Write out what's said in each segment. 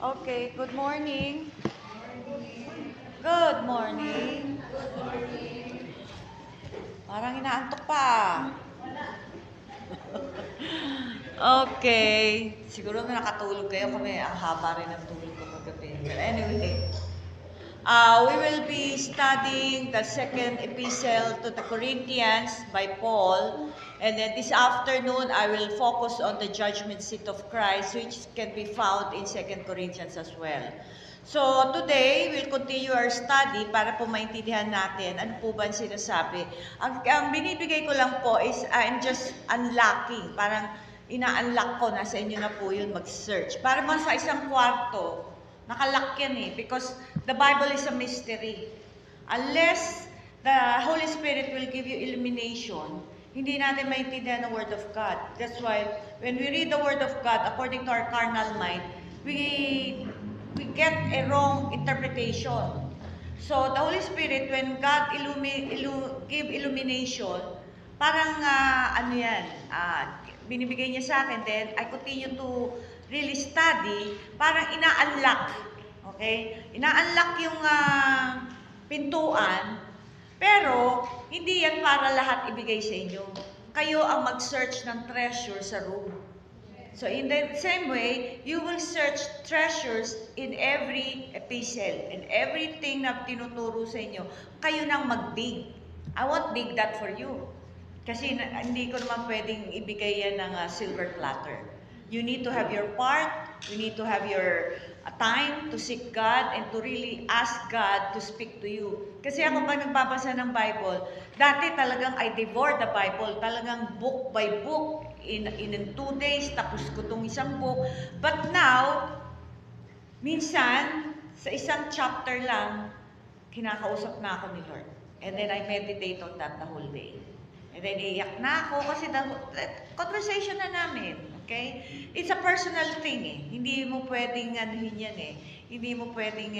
Okay, good morning. Good morning. Parang inaantok pa. Okay. Siguro na nakatulog kayo kami. Ang haba rin ng tulog ko kagabi. But anyway, we will be studying the second epistle to the Corinthians by Paul. And then this afternoon, I will focus on the judgment seat of Christ, which can be found in 2 Corinthians as well. So today, we'll continue our study para po maintindihan natin ano po ba ang sinasabi. Ang binibigay ko lang po is I'm just unlocking. Parang ina-unlock ko, nasa inyo na po yun mag-search. Para man sa isang kwarto, nakalock yan eh. Because the Bible is a mystery. Unless the Holy Spirit will give you illumination, hindi natin maintindihan ang Word of God. That's why, when we read the Word of God, according to our carnal mind, we get a wrong interpretation. So, the Holy Spirit, when God give illumination, parang, binibigay niya sa akin, then I continue to really study, parang ina-unlock. Okay? Ina-unlock yung pintuan, pero hindi yan para lahat ibigay sa inyo. Kayo ang mag-search ng treasure sa room. So in the same way, you will search treasures in every epistle, and everything na tinuturo sa inyo, kayo nang mag-dig. I won't dig that for you. Kasi hindi ko naman pwedeng ibigay yan ng silver platter. You need to have your part, you need to have your time to seek God and to really ask God to speak to you. Kasi ako pag nagbabasa ng Bible, dati talagang I devour the Bible, talagang book by book, in 2 days, tapos ko itong isang book. But now, minsan, sa isang chapter lang, kinakausap na ako ni Lord. And then I meditate on that the whole day. And then iiyak na ako kasi conversation na namin. Okay? It's a personal thing eh. Hindi mo pwedeng anuhin yan eh. Hindi mo pwedeng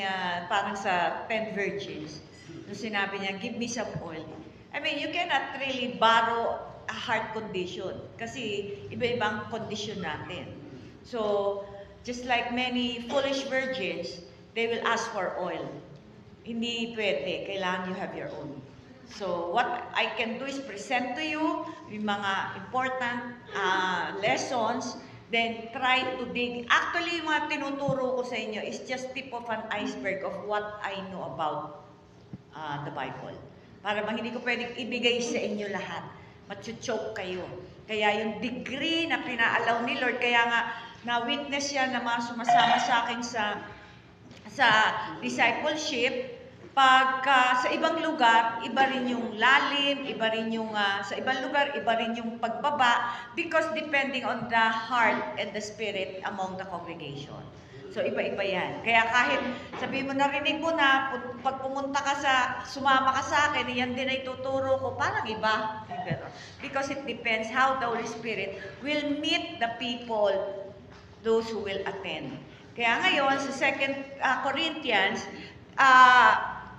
parang sa 10 virgins. Nung sinabi niya, give me some oil. I mean, you cannot really borrow a heart condition. Kasi iba-ibang condition natin. So, just like many foolish virgins, they will ask for oil. Hindi pwede. Kailangan you have your own. So, what I can do is present to you yung mga important lessons, then try to dig. Actually, yung mga tinuturo ko sa inyo is just tip of an iceberg of what I know about the Bible. Para bang hindi ko pwedeng ibigay sa inyo lahat. Machuchoke kayo. Kaya yung degree na pinaalaw ni Lord, kaya nga na-witness yan na mga sumasama sa akin sa discipleship. Pagka sa ibang lugar, iba rin yung lalim, iba rin yung sa ibang lugar, iba rin yung pagbaba, because depending on the heart and the spirit among the congregation. So iba-iba yan. Kaya kahit sabihin mo, narinig mo na, pag pumunta ka sumama ka sa akin, yan din ay tuturo ko, parang iba. Because it depends how the Holy Spirit will meet the people, those who will attend. Kaya ngayon, sa 2 Corinthians,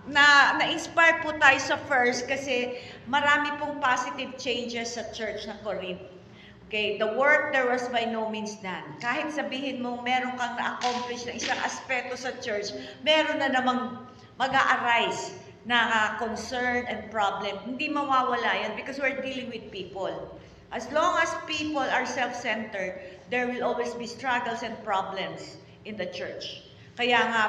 na-inspire po tayo sa first kasi marami pong positive changes sa church ng Corinth. Okay, the work there was by no means done. Kahit sabihin mo meron kang na-accomplish na isang aspeto sa church, meron na namang mag-a-arise na concern and problem. Hindi mawawala yan because we're dealing with people. As long as people are self-centered, there will always be struggles and problems in the church. Kaya nga,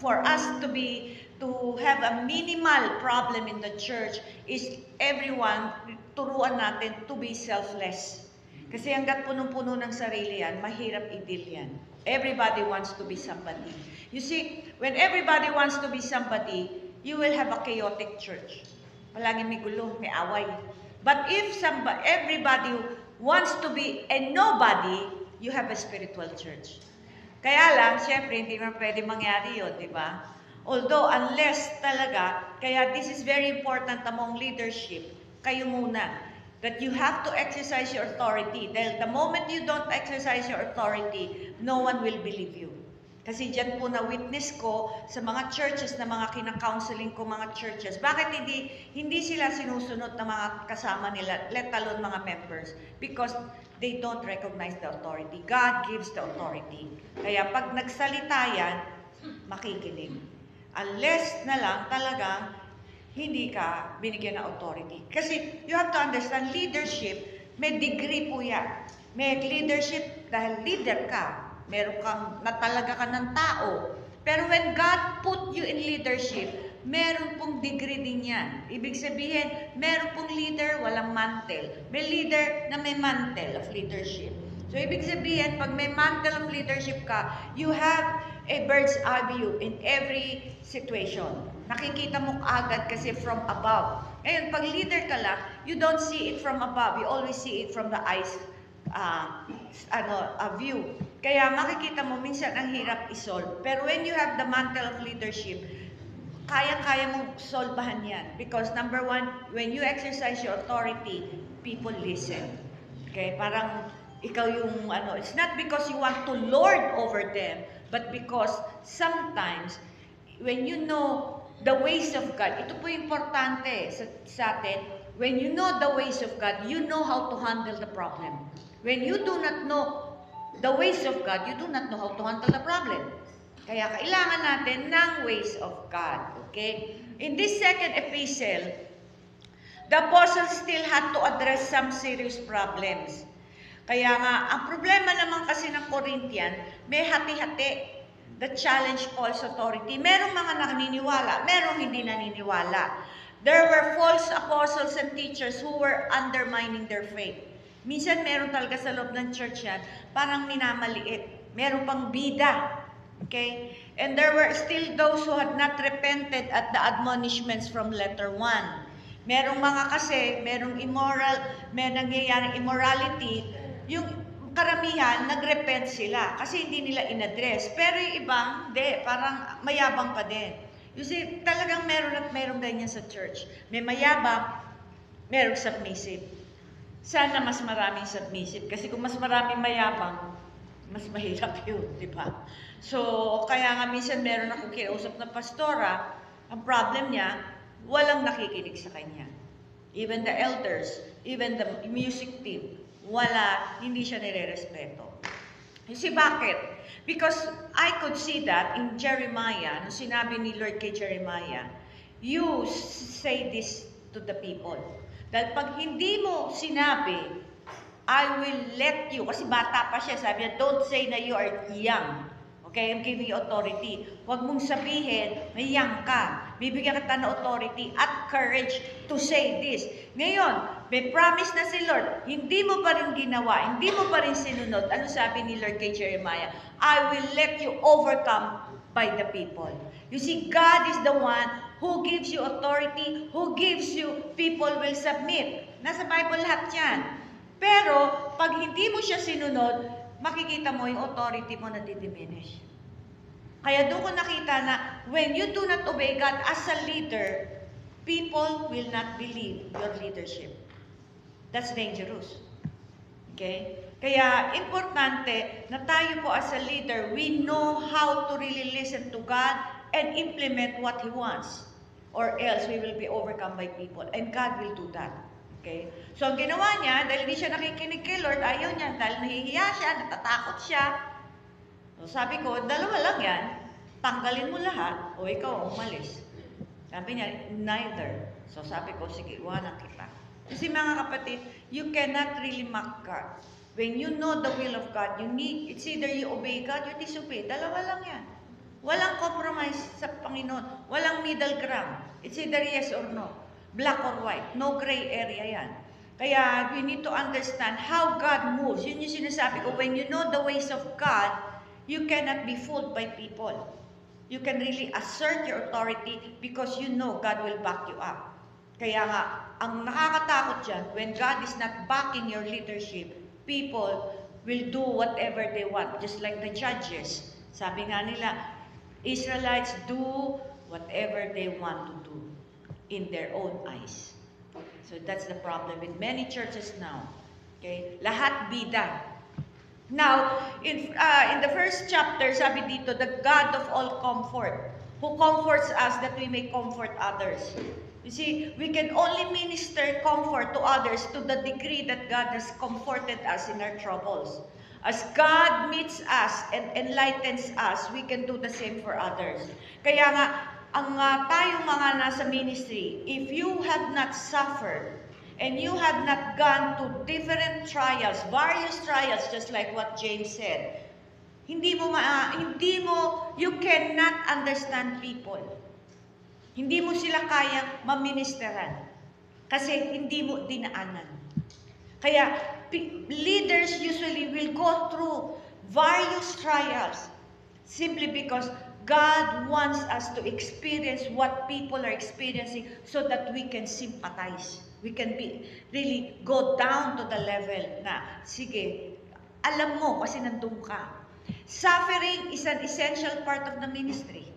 for us to have a minimal problem in the church is everyone, turuan natin to be selfless. Kasi hanggat punong-puno ng sarili yan, mahirap i-deal yan. Everybody wants to be somebody. You see, when everybody wants to be somebody, you will have a chaotic church. Palagi may gulo, may away. But if everybody wants to be a nobody, you have a spiritual church. Kaya lang, syempre, hindi man pwede mangyari yun, di ba? Although, unless talaga, kaya this is very important among leadership, kayo muna, that you have to exercise your authority. Dahil the moment you don't exercise your authority, no one will believe you. Kasi dyan po na-witness ko sa mga churches na mga kina-counseling ko mga churches. Bakit hindi sila sinusunod ng mga kasama nila, let alone mga members? Because they don't recognize the authority. God gives the authority. Kaya pag nagsalita yan, makikinig. Unless na lang talagang hindi ka binigyan ng authority. Kasi you have to understand, leadership, may degree po yan. May leadership dahil leader ka. Meron kang, na talaga ka ng tao. Pero when God put you in leadership, meron pong degree din yan. Ibig sabihin, meron pong leader, walang mantle. May leader na may mantle of leadership. So, ibig sabihin, pag may mantle of leadership ka, you have a bird's eye view in every situation. Nakikita mo agad kasi from above. Ngayon, pag leader ka lang, you don't see it from above. You always see it from the eyes view. Kaya makikita mo, minsan ang hirap isolve. Pero when you have the mantle of leadership, kaya-kaya mong solbahan yan. Because number one, when you exercise your authority, people listen. Okay? Parang ikaw yung it's not because you want to lord over them, but because sometimes, when you know the ways of God, ito po importante sa atin, when you know the ways of God, you know how to handle the problem. When you do not know the ways of God, you do not know how to handle the problem. Kaya kailangan natin ng ways of God. Okay? In this second epistle, the apostle still had to address some serious problems. Kaya nga, ang problema naman kasi ng Corinthian, may hati-hati. The challenge false authority. Merong mga naniniwala, merong hindi naniniwala. There were false apostles and teachers who were undermining their faith. Minsan meron talaga sa loob ng church yan, parang minamaliit. Meron pang bida. Okay? And there were still those who had not repented at the admonishments from letter 1. Merong mga kasi, merong immoral, may nangyayaring immorality, yung karamihan, nagrepent sila kasi hindi nila inaddress. Pero yung ibang, parang mayabang pa din. You see, talagang meron at meron ganyan sa church. May mayabang, merong submissive. Sana mas maraming submissive. Kasi kung mas maraming mayabang, mas mahirap yun, di ba? So, kaya nga minsan meron akong kinausap na pastora, ang problem niya, walang nakikinig sa kanya. Even the elders, even the music team, hindi siya nire-respeto. You see, bakit? Because I could see that in Jeremiah, nung sinabi ni Lord kay Jeremiah, you say this to the people. Dahil pag hindi mo sinabi, I will let you, kasi bata pa siya, sabi niya, don't say na you are young. Okay, I'm giving you authority. Huwag mong sabihin na young ka. Bibigyan kita ng authority at courage to say this. Ngayon, may promise na si Lord, hindi mo pa rin ginawa, hindi mo pa rin sinunod. Ano sabi ni Lord kay Jeremiah? I will let you overcome by the people. You see, God is the one who gives you authority, who gives you people will submit. Nasa Bible lahat yan. Pero, pag hindi mo siya sinunod, makikita mo yung authority mo na didiminish. Kaya doon ko nakita na when you do not obey God as a leader, people will not believe your leadership. That's dangerous. Okay? Kaya importante na tayo po as a leader, we know how to really listen to God and implement what He wants. Or else we will be overcome by people. And God will do that. Okay? So, ang ginawa niya, dahil hindi siya nakikinig kay Lord, ayaw niya, dahil nahihiya siya, natatakot siya. So, sabi ko, dalawa lang yan, tanggalin mo lahat, o ikaw umalis. Sabi niya, neither. So, sabi ko, sige, iwanan kita. Kasi mga kapatid, you cannot really mock God. When you know the will of God, it's either you obey God or disobey. Dalawa lang yan. Walang compromise sa Panginoon. Walang middle ground. It's either yes or no. Black or white. No gray area yan. Kaya we need to understand how God moves. Yun yung sinasabi ko. When you know the ways of God, you cannot be fooled by people. You can really assert your authority because you know God will back you up. Kaya nga, ang nakakatakot dyan, when God is not backing your leadership, people will do whatever they want. Just like the judges. Sabi nga nila, Israelites do whatever they want to do in their own eyes. So that's the problem with many churches now. Okay? Lahat bida. Now, in the first chapter, sabi dito, the God of all comfort, who comforts us that we may comfort others. You see, we can only minister comfort to others to the degree that God has comforted us in our troubles. As God meets us and enlightens us, we can do the same for others. Kaya nga, tayong mga nasa ministry, if you have not suffered, and you have not gone to different trials, various trials, just like what James said, you cannot understand people. Hindi mo sila kayang maministeran kasi hindi mo dinaanan. Kaya leaders usually will go through various trials simply because God wants us to experience what people are experiencing so that we can sympathize. We can really go down to the level na, sige, alam mo kasi nandun ka. Suffering is an essential part of the ministry.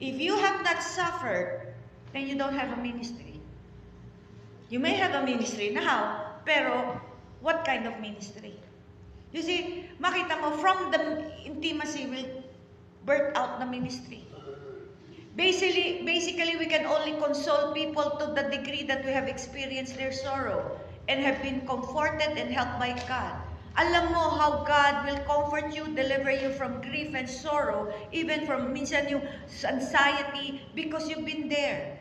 If you have not suffered, then you don't have a ministry. You may have a ministry now, pero what kind of ministry? You see, makita mo, from the intimacy will birth out the ministry. Basically, we can only console people to the degree that we have experienced their sorrow and have been comforted and helped by God. Alam mo how God will comfort you, deliver you from grief and sorrow, even from minsan yung anxiety because you've been there.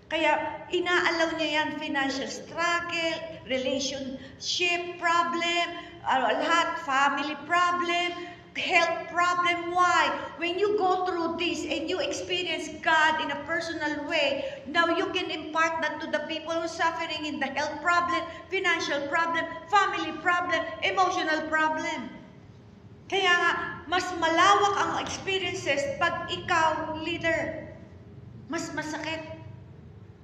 Kaya inaalaw niya yan, financial struggle, relationship problem, lahat, family problem, health problem. Why? When you go through this and you experience God in a personal way, now you can impart that to the people who are suffering in the health problem, financial problem, family problem, emotional problem. Kaya nga, mas malawak ang experiences pag ikaw, leader. Mas masakit.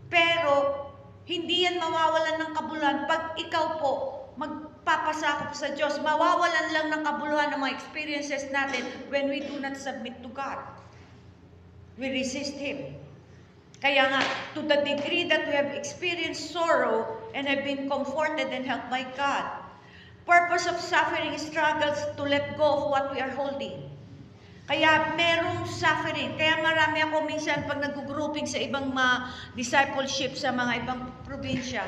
Pero, hindi yan mawawalan ng kabuluhan pag ikaw po magpapasakop sa Diyos. Mawawalan lang ng kabuluhan ng mga experiences natin when we do not submit to God. We resist Him. Kaya nga, to the degree that we have experienced sorrow and have been comforted and helped by God, purpose of suffering struggles to let go of what we are holding. Kaya merong suffering. Kaya marami ako minsan pag nag-grouping sa ibang discipleship sa mga ibang probinsya,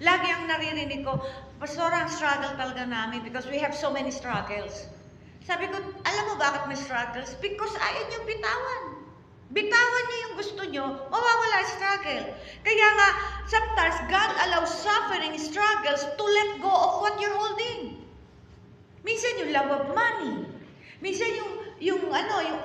lagi ang naririnig ko, Pastor, ang struggle talaga namin because we have so many struggles. Sabi ko, alam mo bakit may struggles? Because ayaw niyo bitawan. Bitawan niyo yung gusto niyo, mawawala yung struggle. Kaya nga, sometimes God allows suffering, struggles to let go of what you're holding. Minsan yung love of money. Minsan yung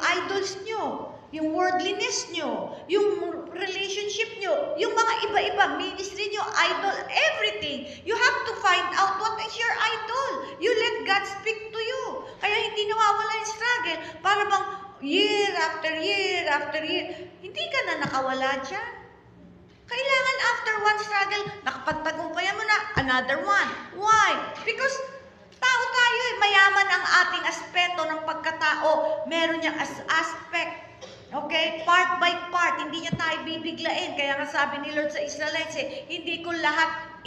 idols nyo, yung worldliness nyo, yung relationship nyo, yung mga iba-iba, ministry nyo, idol, everything. You have to find out what is your idol. You let God speak to you. Kaya hindi nawawala yung struggle. Para bang year after year after year, hindi ka na nakawala dyan. Kailangan after one struggle, nakapagtagumpayan mo na another one. Why? Because tao tayo eh. Mayaman ang ating aspeto ng pagkatao. Meron niyang aspect. Okay? Part by part. Hindi niya tayo bibiglain. Kaya nga sabi ni Lord sa Israelites eh, hindi ko lahat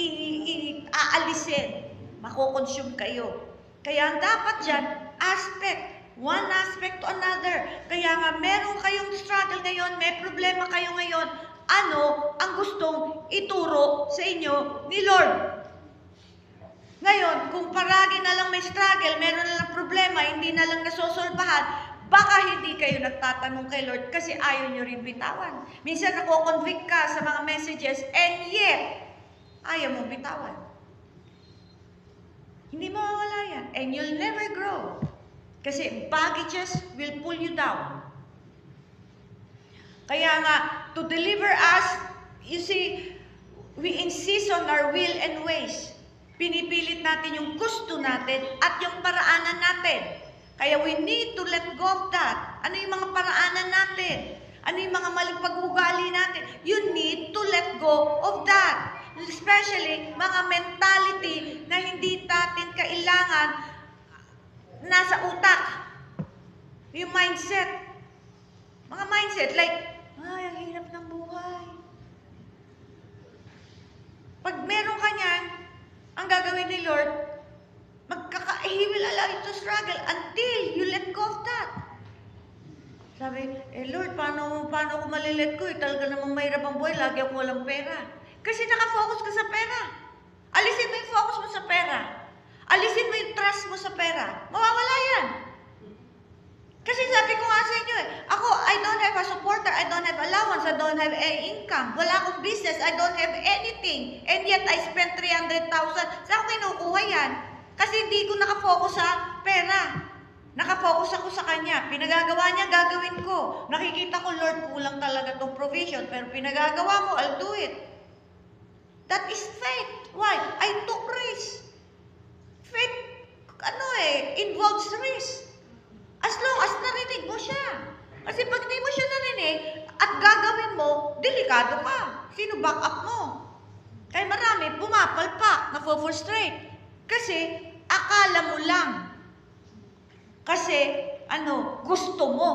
aalisin. Makukonsume kayo. Kaya ang dapat dyan, aspect. One aspect to another. Kaya nga meron kayong struggle ngayon, may problema kayo ngayon. Ano ang gustong ituro sa inyo ni Lord? Ngayon, kung paragi na lang may struggle, meron na lang problema, hindi na lang nasosolbahan, baka hindi kayo nagtatanong kay Lord kasi ayaw nyo rin bitawan. Minsan nako-convict ka sa mga messages and yet, ayaw mo bitawan. Hindi mawawala yan. And you'll never grow. Kasi baggages will pull you down. Kaya nga, to deliver us, you see, we insist on our will and ways. Pinipilit natin yung gusto natin at yung paraanan natin. Kaya we need to let go of that. Ano yung mga paraanan natin? Ano yung mga maling pag-ugali natin? You need to let go of that. Especially mga mentality na hindi natin kailangan nasa utak. Yung mindset. Mga mindset like, ay, ang hirap ng buhay. Pag meron ka niyan, ang gagawin ni Lord, He will allow you to struggle until you let go of that. Sabi, Lord, paano ko malilet ko? Talaga namang mahirap ang buhay, lagi ako walang pera. Kasi nakafocus ka sa pera. Alisin mo yung focus mo sa pera. Alisin mo yung trust mo sa pera. Mawawala yan. Kasi sabi ko nga sa inyo ako, I don't have a supporter, I don't have allowance, I don't have any income. Wala akong business, I don't have anything. And yet, I spent 300,000. Saan ko kinukuha yan? Kasi hindi ko nakafocus sa pera. Nakafocus ako sa Kanya. Pinagagawa niya, gagawin ko. Nakikita ko, Lord, kulang talaga itong provision. Pero pinagagawa mo, I'll do it. That is faith. Why? I took risk. Faith, involves risk. As long as narinig mo siya. Kasi pag hindi mo siya narinig, at gagawin mo, delikado ka. Sino back up mo? Kaya marami, pumapalpak, na-frustrate. Kasi, akala mo lang. Kasi, gusto mo.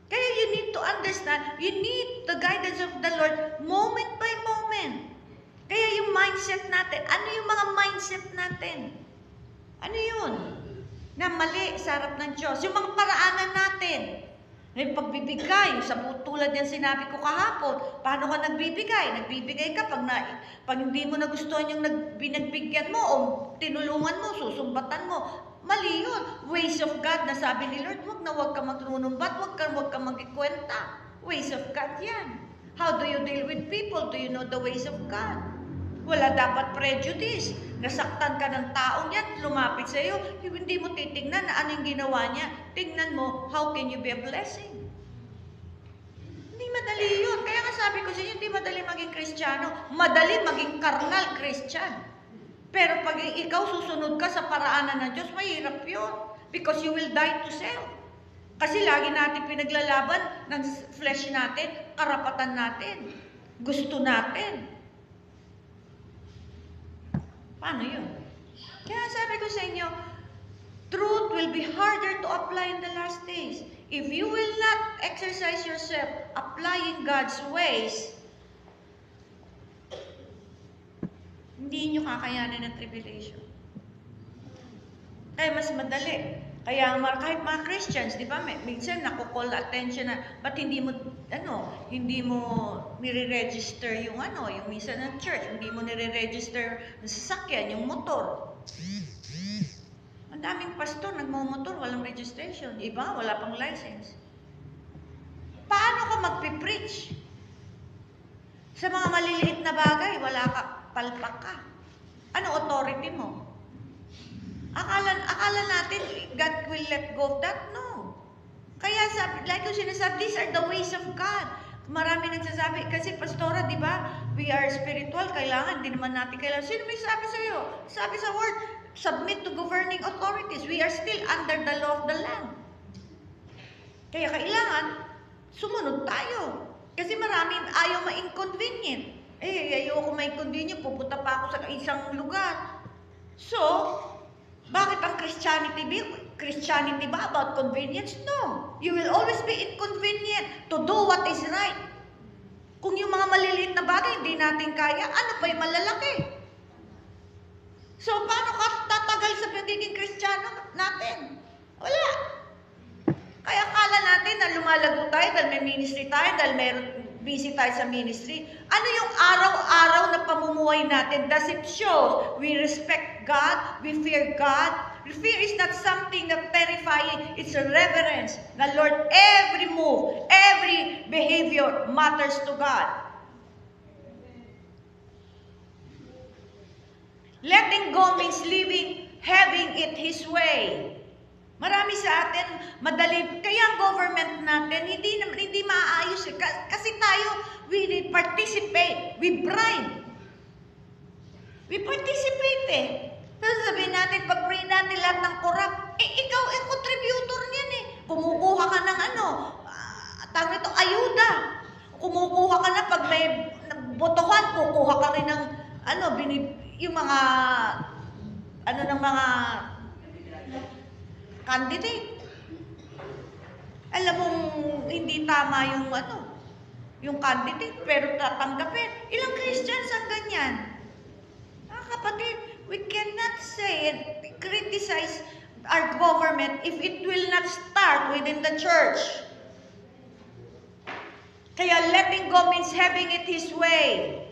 Kaya you need to understand, you need the guidance of the Lord moment by moment. Kaya yung mindset natin, ano yung mga mindset natin? Ano yun? Na mali sa harap ng Diyos. Yung mga paraanan natin. Yung pagbibigay, tulad yan sinabi ko kahapon, paano ka nagbibigay? Nagbibigay ka pag hindi mo nagustuhan yung binagbigyan mo o tinulungan mo, susumbatan mo. Mali yun. Ways of God na sabi ni Lord, wag ka magnunumbat, wag ka magkikwenta. Ways of God yan. How do you deal with people? Do you know the ways of God? Wala dapat prejudice. Nasaktan ka ng taong yan, lumapit sa iyo, hindi mo titignan na ano yung ginawa niya. Tignan mo, how can you be a blessing? Hindi madali yun. Kaya nga sabi ko sa inyo, hindi madali maging Kristiyano. Madali maging carnal Christian. Pero pag ikaw susunod ka sa paraanan ng Diyos, mahirap yun. Because you will die to self. Kasi lagi natin pinaglalaban ng flesh natin, karapatan natin, gusto natin. Paano yun? Kaya sabi ko sa inyo, truth will be harder to apply in the last days. If you will not exercise yourself applying God's ways, hindi nyo kakayanin ang tribulation. Kaya mas madali. Kaya kahit mga Christians, di ba, minsan naku-call attention na, ba't hindi mo nire-register yung minsan ng church, hindi mo nire-register ng sasakyan, yung motor. Ang daming pastor, nagmumotor, walang registration. Iba, wala pang license. Paano ka magpipreach? Sa mga maliliit na bagay, wala ka, palpak ka. Ano authority mo? Akala natin, God will let go of that? No. Kaya like yung sinasabi, these are the ways of God. Marami nagsasabi, kasi pastora, di ba, we are spiritual, kailangan, di naman natin kailangan. Sino may sabi sa'yo? Sabi sa word, submit to governing authorities. We are still under the law of the land. Kaya kailangan, sumunod tayo. Kasi maraming ayaw ma-inconvenient. Ayoko ma-inconvenient, pupunta pa ako sa isang lugar. So, bakit ang Christianity ba about convenience? No. You will always be inconvenient to do what is right. Kung yung mga maliliit na bagay hindi natin kaya, ano pa yung malalaki? So, paano ka tatagal sa pagiging Kristiyano natin? Wala. Kaya akala natin na lumalago tayo dahil may ministry tayo, dahil meron busy tayo sa ministry. Ano yung araw-araw na pamumuhay natin? Does it show we respect God, we fear God? Fear is not something na terrifying, it's a reverence. Na Lord, every move, every behavior matters to God. Letting go means having it His way. Marami sa atin, madali, kaya ang government natin, hindi maayos eh. Kasi tayo, we participate, we bribe. We participate eh. Pero sabihin natin, pag-pray natin lahat ng corrupt, ikaw contributor niyan eh. Kumukuha ka ng tawag nito, ayuda. Kumukuha ka na pag may botohan, kukuha ka rin ng, yung mga, ng mga candidate. Alam mong hindi tama yung candidate, pero tatanggapin. Ilang Christians ang ganyan? Kapatid, We cannot say and criticize our government if it will not start within the church. Kaya letting go means having it His way.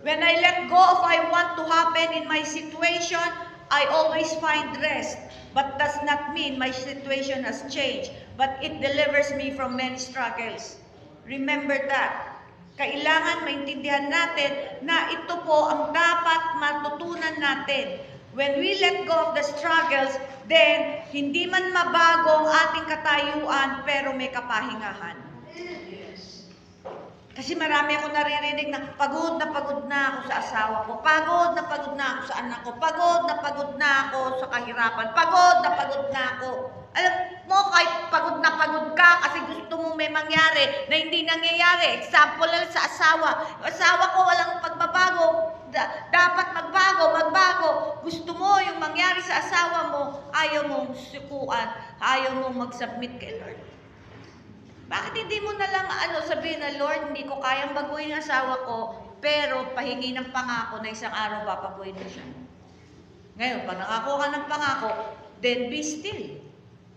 When I let go of what I want to happen in my situation, I always find rest. But does not mean my situation has changed, but it delivers me from many struggles. Remember that. Kailangan maintindihan natin na ito po ang dapat matutunan natin. When we let go of the struggles, then hindi man mabago ang ating katayuan, pero may kapahingahan. Kasi marami ako naririnig na pagod na ako sa asawa ko, pagod na ako sa anak ko, pagod na ako sa kahirapan, pagod na ako. Alam mo, kahit pagod ka kasi gusto mong may mangyari na hindi nangyayari. Example lang sa asawa. Yung asawa ko walang pagbabago, dapat magbago. Gusto mo yung mangyari sa asawa mo, ayaw mong sukuan, ayaw mong mag-submit kay Lord. Bakit hindi mo na lang sabihin na, Lord, hindi ko kayang baguhin ang asawa ko, pero pahingi ng pangako na isang araw papaguhin mo siya. Ngayon, pag nangako ka ng pangako, then be still.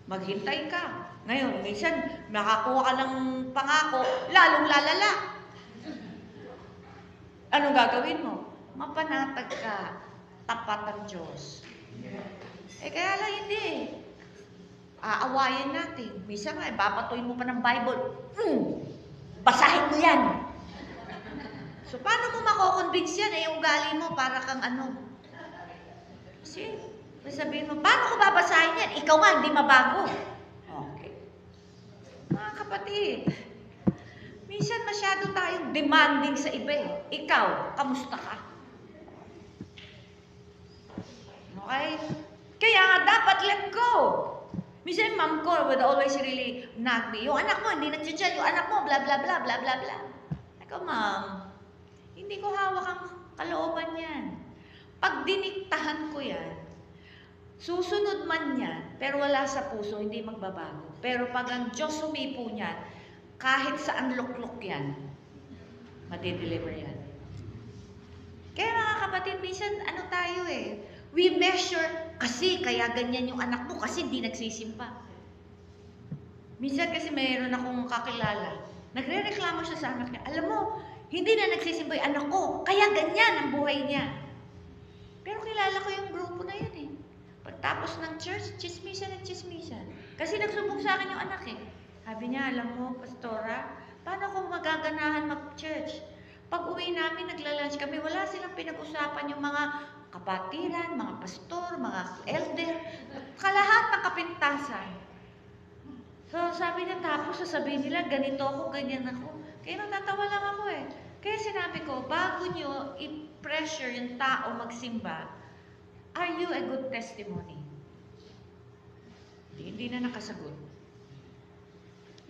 Maghintay ka. Ngayon, minsan, nakakuha ka ng pangako, lalong lalala. Anong gagawin mo? Mapanatag ka, tapat ang Diyos. Kaya lang hindi. Aawayan natin. Minsan nga, babatoy mo pa ng Bible. Basahin mo yan. So, paano mo mako-convince yan? Yung ugali mo, para kang Kasi, sabihin mo, paano ko babasahin yan? Ikaw nga, hindi mabago. Okay. Mga kapatid, minsan masyado tayong demanding sa iba eh. Ikaw, kamusta ka? Okay? Kaya nga, dapat let go. Minsan, mom ko would always really nag me. Yung anak mo, hindi nag-chat. Yung anak mo, blah, blah, blah, blah, blah, blah. Ako, ma'am, hindi ko hawak ang kalooban yan. Pag diniktahan ko yan, susunod man yan, pero wala sa puso, hindi magbabago. Pero pag ang Diyos sumipo niyan, kahit saan lukluk yan, madideliver yan. Kaya mga kapatid, minsan, tayo eh, we measure, kasi kaya ganyan yung anak mo, kasi hindi nagsisimpa. Minsan kasi mayroon akong kakilala, nagre-reklamo siya sa anak niya, alam mo, hindi na nagsisimpa yung anak ko, kaya ganyan ang buhay niya. Pero kilala ko yung grupo na yun eh. Pagtapos ng church, chismisan. Kasi nagsubok sa akin yung anak eh. Sabi niya, alam mo, pastora, paano kung magaganahan mag-church? Pag uwi namin, nagla-lunch kami, wala silang pinag-usapan yung mga kapatiran, mga pastor, mga elder, kalahat ng kapintasan. So, sabi niya, tapos sasabihin nila, ganito ako, ganyan ako. Kaya natatawa lang ako eh. Kaya sinabi ko, bago nyo i-pressure yung tao magsimba, are you a good testimony? Hindi na nakasagot.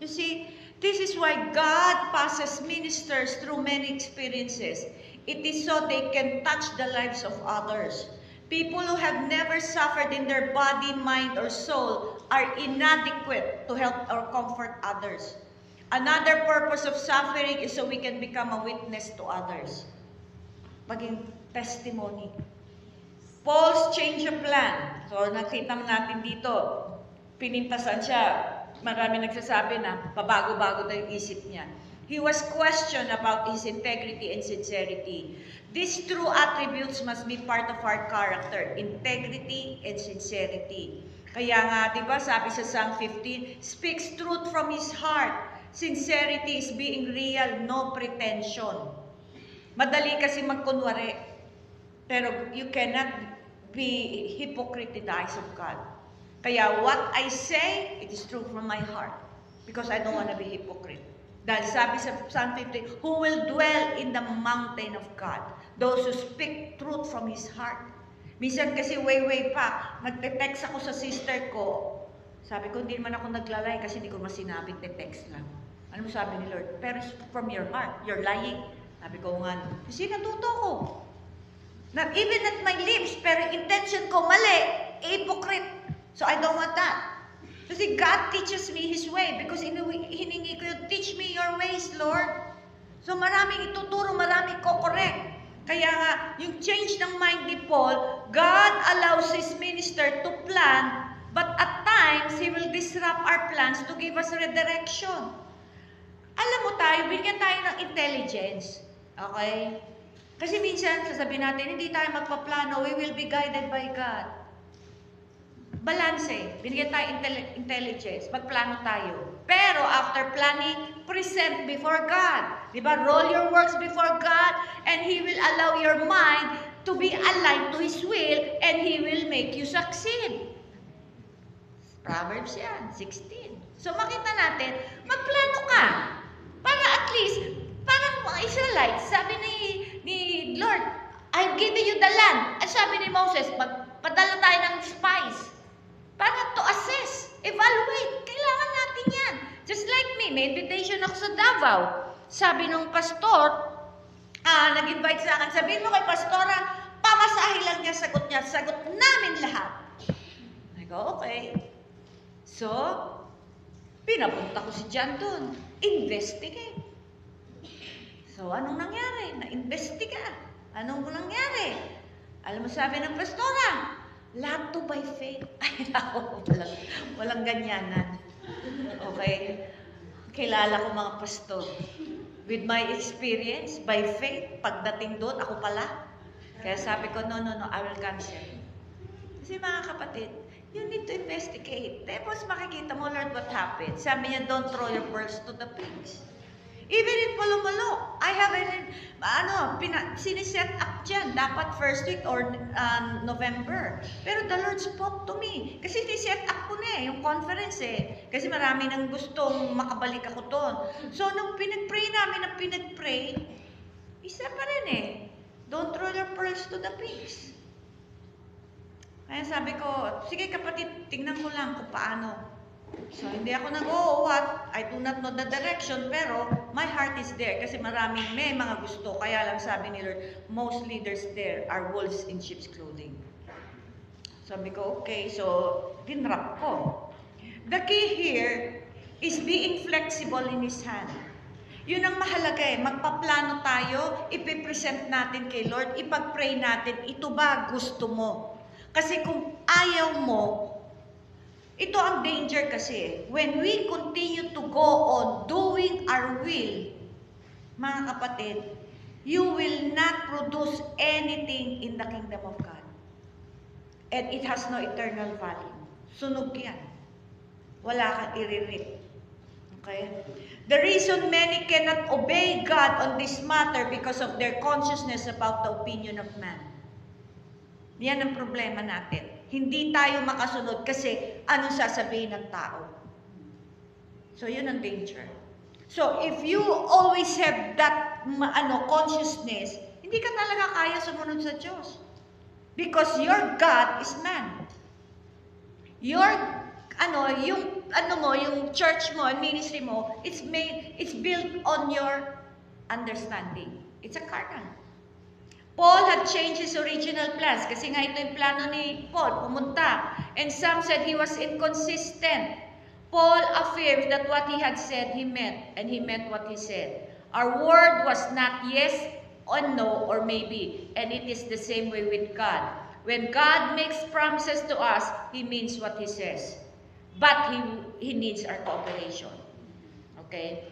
You see, this is why God passes ministers through many experiences. It is so they can touch the lives of others. People who have never suffered in their body, mind, or soul are inadequate to help or comfort others. Another purpose of suffering is so we can become a witness to others. Maging testimony. Paul's change of plan. So, nakita natin dito, pinintasan siya. Marami nagsasabi na pabago-bago na yung isip niya. He was questioned about his integrity and sincerity. These true attributes must be part of our character, integrity and sincerity. Kaya nga, di ba, sabi sa Psalm 15, speaks truth from his heart. Sincerity is being real, no pretension. Madali kasi magkunwari, pero you cannot be hypocrite in the eyes of God. Kaya what I say, it is true from my heart, because I don't want to be hypocrite. Dahil sabi sa Psalm 50, who will dwell in the mountain of God? Those who speak truth from his heart. Minsan kasi way pa, nagte-text ako sa sister ko. Sabi ko, hindi naman ako naglalay kasi hindi ko masinabi, te-text lang. Ano mo sabi ni Lord? Pero from your heart, you're lying. Sabi ko nga, kasi natuto ko. Not even at my lips, pero intention ko mali, hypocrite. So I don't want that. Kasi God teaches me His way because hiningi ko yun, teach me your ways, Lord. So maraming ituturo, maraming ko-correct. Kaya nga, yung change ng mind ni Paul, God allows His minister to plan, but at times, He will disrupt our plans to give us redirection. Alam mo tayo, bigyan tayo ng intelligence. Okay? Kasi minsan, sasabihin natin, hindi tayo magpaplano, we will be guided by God. Balanse. Binigyan tayo intelligence. Magplano tayo. Pero after planning, present before God. Diba? Roll your works before God and He will allow your mind to be aligned to His will and He will make you succeed. Proverbs yan, 16. So makita natin, magplano ka. Para at least, parang mga Israelites, sabi ni Lord, I've given you the land. At sabi ni Moses, magpadala tayo ng spies. Para to assess, evaluate. Kailangan natin yan. Just like me, may invitation ako sa Davao. Sabi nung pastor, nag-invite sa akin, sabihin mo kay pastora, pamasahe lang niya, sagot namin lahat. I go, okay. So, pinapunta ko si John doon. Investigate. So, anong nangyari? Na-investiga. Anong nangyari? Alam mo sabi ng pastora, lahat to by faith. Ay, ako, walang ganyanan. Okay? Kilala ko mga pastor. With my experience, by faith, pagdating doon, ako pala. Kaya sabi ko, no, I will cancel. Kasi mga kapatid, you need to investigate. Tapos makikita mo, Lord, what happened. Sabi niya, don't throw your pearls to the pigs. Even in Pulumalo, I have siniset up dyan. Dapat first week or November. Pero the Lord spoke to me. Kasi siniset up ko na yung conference Kasi marami nang gustong makabalik ako doon. So, nung pinag-pray namin, isa pa rin Don't throw your pearls to the pigs. Kaya sabi ko, sige kapatid, tingnan ko lang kung paano. So, hindi ako nag-what, I do not know the direction, pero my heart is there kasi may mga gusto. Kaya lang sabi ni Lord, most leaders there are wolves in sheep's clothing. Sabi ko, okay, so, dinrap ko. The key here is being flexible in His hand. Yun ang mahalaga magpaplano tayo, ipipresent natin kay Lord, ipag-pray natin, ito ba gusto mo? Kasi kung ayaw mo, ito ang danger kasi. When we continue to go on doing our will, mga kapatid, you will not produce anything in the kingdom of God. And it has no eternal value. Sunog yan. Wala kang i-reap. Okay? The reason many cannot obey God on this matter because of their consciousness about the opinion of man. Yan ang problema natin. Hindi tayo makasunod kasi anong sasabihin ng tao. So, yun ang danger. So, if you always have that consciousness, hindi ka talaga kaya sumunod sa Diyos. Because your God is man. Your, yung church mo, ministry mo, it's built on your understanding. It's a carnal. Paul had changed his original plans kasi nga ito yung plano ni Paul, pumunta. And some said he was inconsistent. Paul affirms that what he had said, he meant, and he meant what he said. Our word was not yes or no or maybe, and it is the same way with God. When God makes promises to us, He means what He says. But He needs our cooperation. Okay?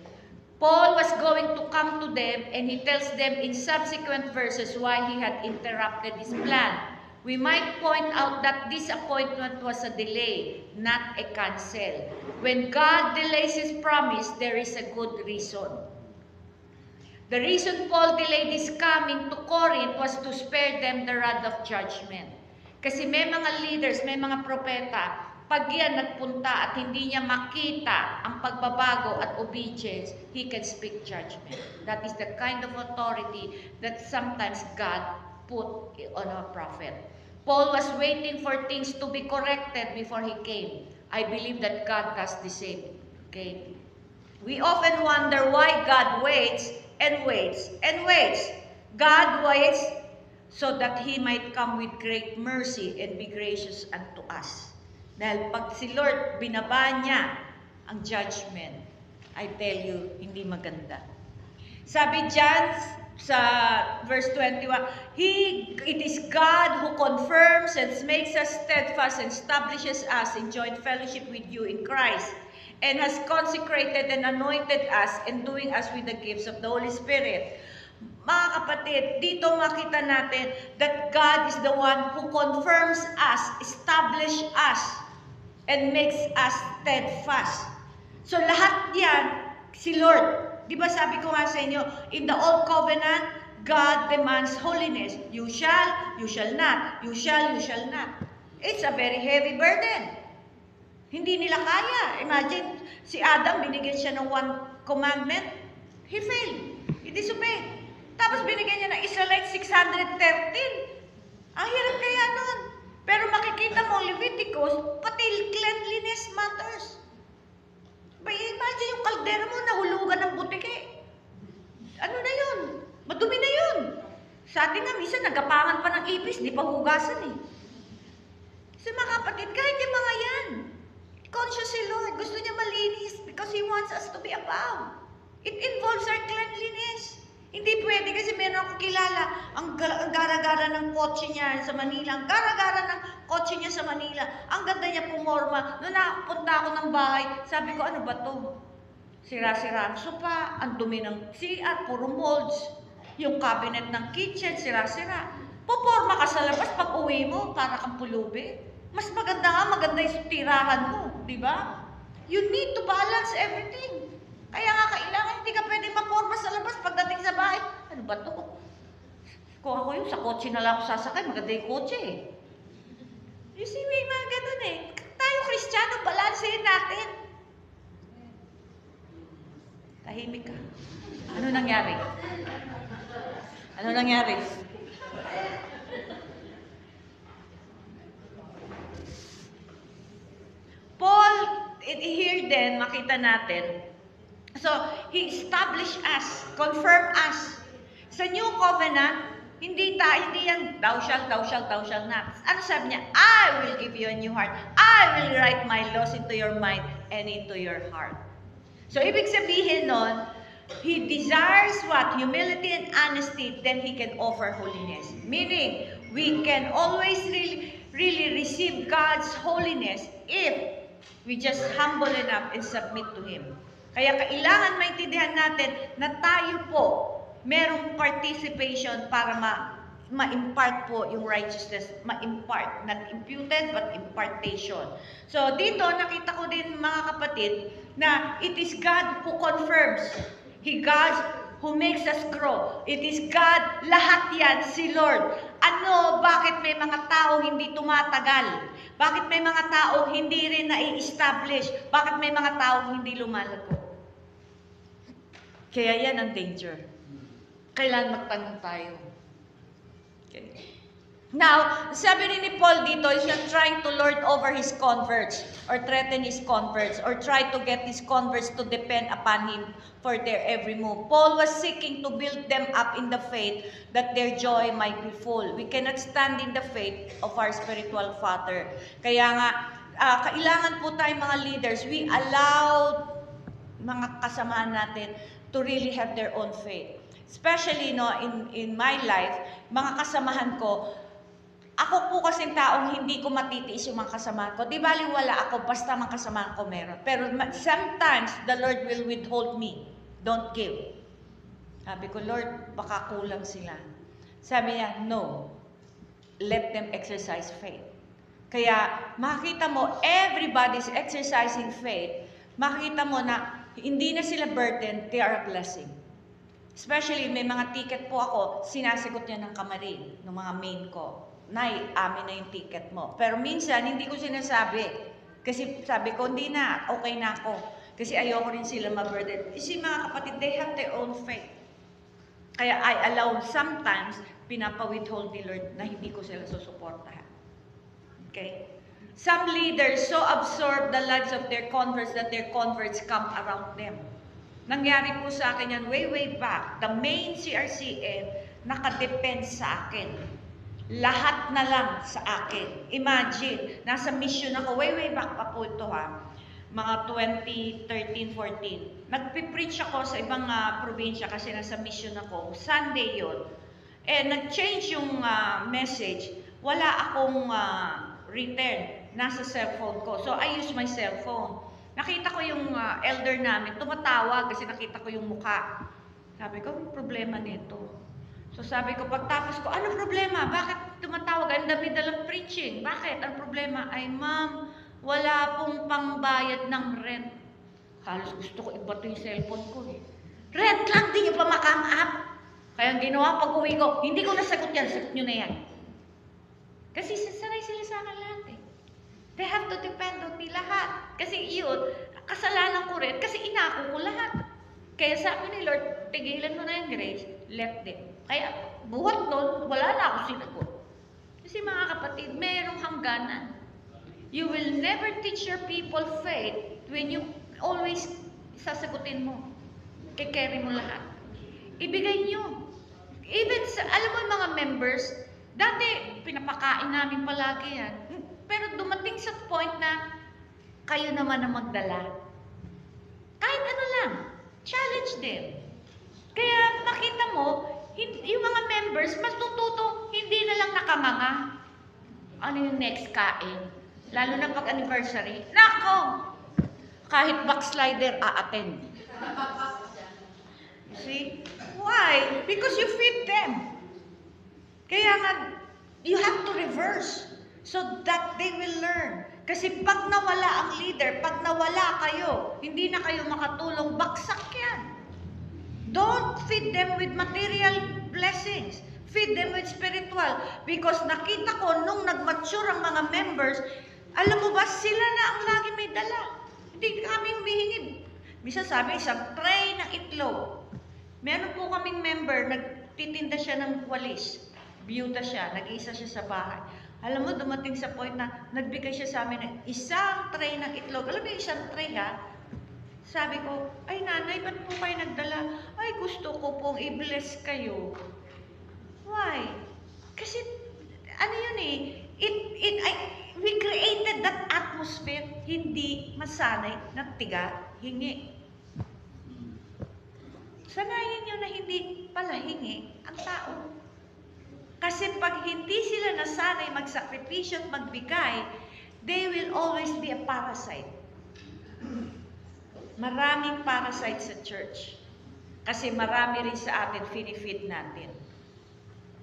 Paul was going to come to them and he tells them in subsequent verses why he had interrupted his plan. We might point out that this appointment was a delay, not a cancel. When God delays His promise, there is a good reason. The reason Paul delayed his coming to Corinth was to spare them the wrath of judgment. Kasi may mga leaders, may mga propeta, pag yan nagpunta at hindi niya makita ang pagbabago at obedience, he can speak judgment. That is the kind of authority that sometimes God put on a prophet. Paul was waiting for things to be corrected before he came. I believe that God does the same. Okay? We often wonder why God waits and waits and waits. God waits so that He might come with great mercy and be gracious unto us. Dahil pag si Lord, binaba niya ang judgment, I tell you, hindi maganda. Sabi John sa verse 21, it is God who confirms and makes us steadfast and establishes us in joint fellowship with you in Christ, and has consecrated and anointed us, enduing us with the gifts of the Holy Spirit. Mga kapatid, dito makita natin that God is the one who confirms us, establish us, and makes us steadfast. So lahat yan, si Lord. Di ba sabi ko nga sa inyo, in the Old Covenant, God demands holiness. You shall not. You shall not. It's a very heavy burden. Hindi nila kaya. Imagine, si Adam, binigyan siya ng one commandment. He failed. He disobeyed. Tapos binigyan niya ng Israelites 613. Ang hirap kaya nun. Pero makikita mo, Leviticus, pati cleanliness matters. Imagine yung kaldera mo nahulugan ng butike. Ano na yun? Madumi na yun. Sa atin nga, minsan nagapangan pa ng ipis, di pa hugasan eh. Kasi mga kapatid, kahit yung mga yan, conscious si Lord, gusto niya malinis because He wants us to be above. It involves our cleanliness. Hindi pwede kasi meron ako kilala, ang gara-gara ng kotse niya sa Manila, ang gara-gara ng kotse niya sa Manila, ang ganda niya pumorma. Noong nakapunta ako ng bahay, sabi ko, ano ba to? Sira-sira ang sopa, ang dumi ng CR, puro molds. Yung cabinet ng kitchen, sira-sira. Puporma ka sa labas pag uwi mo, para kang pulubi. Mas maganda yung tirahan mo, di ba? You need to balance everything. Kaya nga kailangan hindi ka pwedeng maporma sa labas pagdating sa bahay. Ano ba to? Kung ako yun, sa kotse na lang ako sasakay, maganda yung kotse eh. You see, may mga ganun eh. Tayo Kristiyano, balansehin natin. Tahimik ka. Ano nangyari? Ano nangyari? Paul, here then, makita natin, so, He established us, confirmed us. Sa New Covenant, hindi yan, thou shalt not. Ano sabi niya? I will give you a new heart. I will write my laws into your mind and into your heart. So, ibig sabihin nun, He desires what? Humility and honesty, then He can offer holiness. Meaning, we can always really receive God's holiness if we just humble enough and submit to Him. Kaya kailangan maintindihan natin na tayo po merong participation para ma-impart po yung righteousness. Ma-impart. Not imputed, but impartation. So, dito nakita ko din mga kapatid na it is God who confirms. He God who makes us grow. It is God, lahat yan, si Lord. Ano, bakit may mga tao hindi tumatagal? Bakit may mga tao hindi rin na-i-establish? Bakit may mga tao hindi lumalago? Kaya yan ang danger. Kailangan magtanong tayo. Okay. Now, sabi rin ni Paul dito, he's not trying to lord over his converts or threaten his converts or try to get his converts to depend upon him for their every move. Paul was seeking to build them up in the faith that their joy might be full. We cannot stand in the faith of our spiritual father. Kaya nga, kailangan po tayong mga leaders, we allow mga kasamahan natin to really have their own faith. Especially in my life, mga kasamahan ko, ako po kasing taong hindi ko matitiis yung mga kasamahan ko. Di bali wala ako, basta mga kasamahan ko meron. Pero sometimes, the Lord will withhold me. Don't give. Sabi ko, Lord, baka kulang sila. Sabi niya, no. Let them exercise faith. Kaya, makikita mo, everybody's exercising faith. Makikita mo na hindi na sila burden, they are a blessing. Especially, may mga ticket po ako, sinasagot niya ng kamarin, ng mga main ko. Nay, amin na yung ticket mo. Pero minsan, hindi ko sinasabi. Kasi sabi ko, hindi na, okay na ako. Kasi ayoko rin sila ma-burden. Kasi mga kapatid, they have their own faith. Kaya I allow sometimes, pinapa-withhold ni Lord na hindi ko sila susuportahan. Okay? Some leaders so absorb the lives of their converts that their converts come around them. Nangyari po sa akin yan way back. The main CRCN, nakadepend sa akin. Lahat na lang sa akin. Imagine, nasa mission ako, way back pa po ito ha. mga 2013-14. Nagpipreach ako sa ibang probinsya kasi nasa mission ako. Sunday yon. Nag-change yung message. Wala akong written. Nasa cellphone ko. So, I use my cellphone. Nakita ko yung elder namin, tumatawag kasi nakita ko yung mukha. Sabi ko, ano problema nito? So sabi ko, pagtapos ko, ano problema? Bakit tumatawag? I'm in the middle of preaching. Bakit? Ang problema? Ay, ma'am, wala pong pangbayad ng rent. Halos gusto ko ibato yung cellphone ko eh. Rent lang, di nyo pa makam up. Kaya ang ginawa, pag uwi ko, hindi ko nasagot yan, sagot nyo na yan. Kasi sanay sila sa akin lahat eh. They have to depend on me lahat. Kasi yun, kasalanan ko rin, kasi inako ko lahat. Kaya sabi ni Lord, tigilan mo na yung grace, let them. Kaya buhat nun, wala na ako sinagot. Kasi mga kapatid, mayroong hangganan. You will never teach your people faith when you always sasagutin mo. Kikeri mo lahat. Ibigay nyo. Even sa, alam mo yung mga members, dati pinapakain namin palagi yan. Pero dumating sa point na kayo naman ang magdala. Kahit ano lang, challenge them. Kaya makita mo, yung mga members, matututo, hindi na lang nakanganga. Ano yung next kain? Lalo na pag anniversary. Nako! Kahit backslider, a-attend. See? Why? Because you feed them. Kaya nga, you have to reverse so that they will learn. Kasi pag nawala ang leader, pag nawala kayo, hindi na kayo makatulong, baksak yan. Don't feed them with material blessings. Feed them with spiritual. Because nakita ko, nung nag-mature ang mga members, alam mo ba, sila na ang lagi may dala. Hindi kami humihingi. Misa sabi, isang tray ng itlog. Meron po kaming member, nagtitinda siya ng walis. Biyuda siya, nag-iisa siya sa bahay. Alam mo, dumating sa point na nagbigay siya sa amin ng isang tray ng itlog. Alam mo yung isang tray ha? Sabi ko, ay nanay, ba't po kayo nagdala? Ay, gusto ko pong i-bless kayo. Why? Kasi, ano yun eh, we created that atmosphere, hindi masanay na tiga, hingi. Sanayin nyo na hindi pala hingi ang tao. Kasi pag hindi sila nasanay magsakripisyo at magbigay, they will always be a parasite. Maraming parasite sa church. Kasi marami rin sa atin, finifeed natin.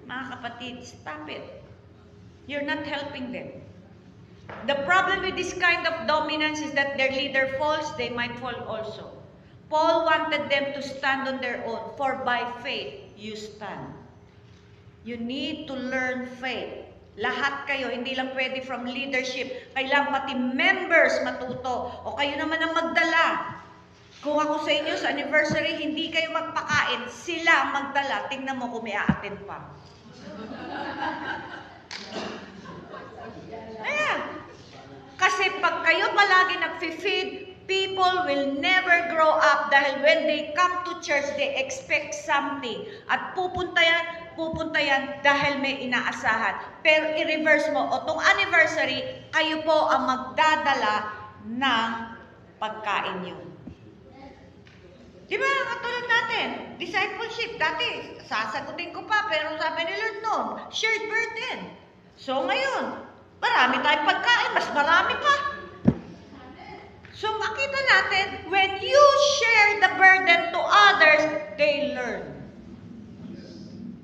Mga kapatid, stop it. You're not helping them. The problem with this kind of dominance is that their leader falls, they might fall also. Paul wanted them to stand on their own, for by faith you stand. You need to learn faith. Lahat kayo, hindi lang pwede from leadership. Kailangan pati members matuto. O kayo naman ang magdala. Kung ako sa inyo sa anniversary, hindi kayo magpakain, sila magdala. Tingnan mo kung may a-attend pa. Ayan. Kasi pag kayo palagi nag-feed, people will never grow up dahil when they come to church, they expect something. At pupunta yan dahil may inaasahan. Pero i-reverse mo, o tong anniversary, kayo po ang magdadala ng pagkain nyo. Diba, katulad natin, discipleship, dati, sasagutin ko pa, pero sabi ni Lord noon, shared burden. So ngayon, marami tayong pagkain, mas marami pa. So makita natin, when you share the burden to others, they learn.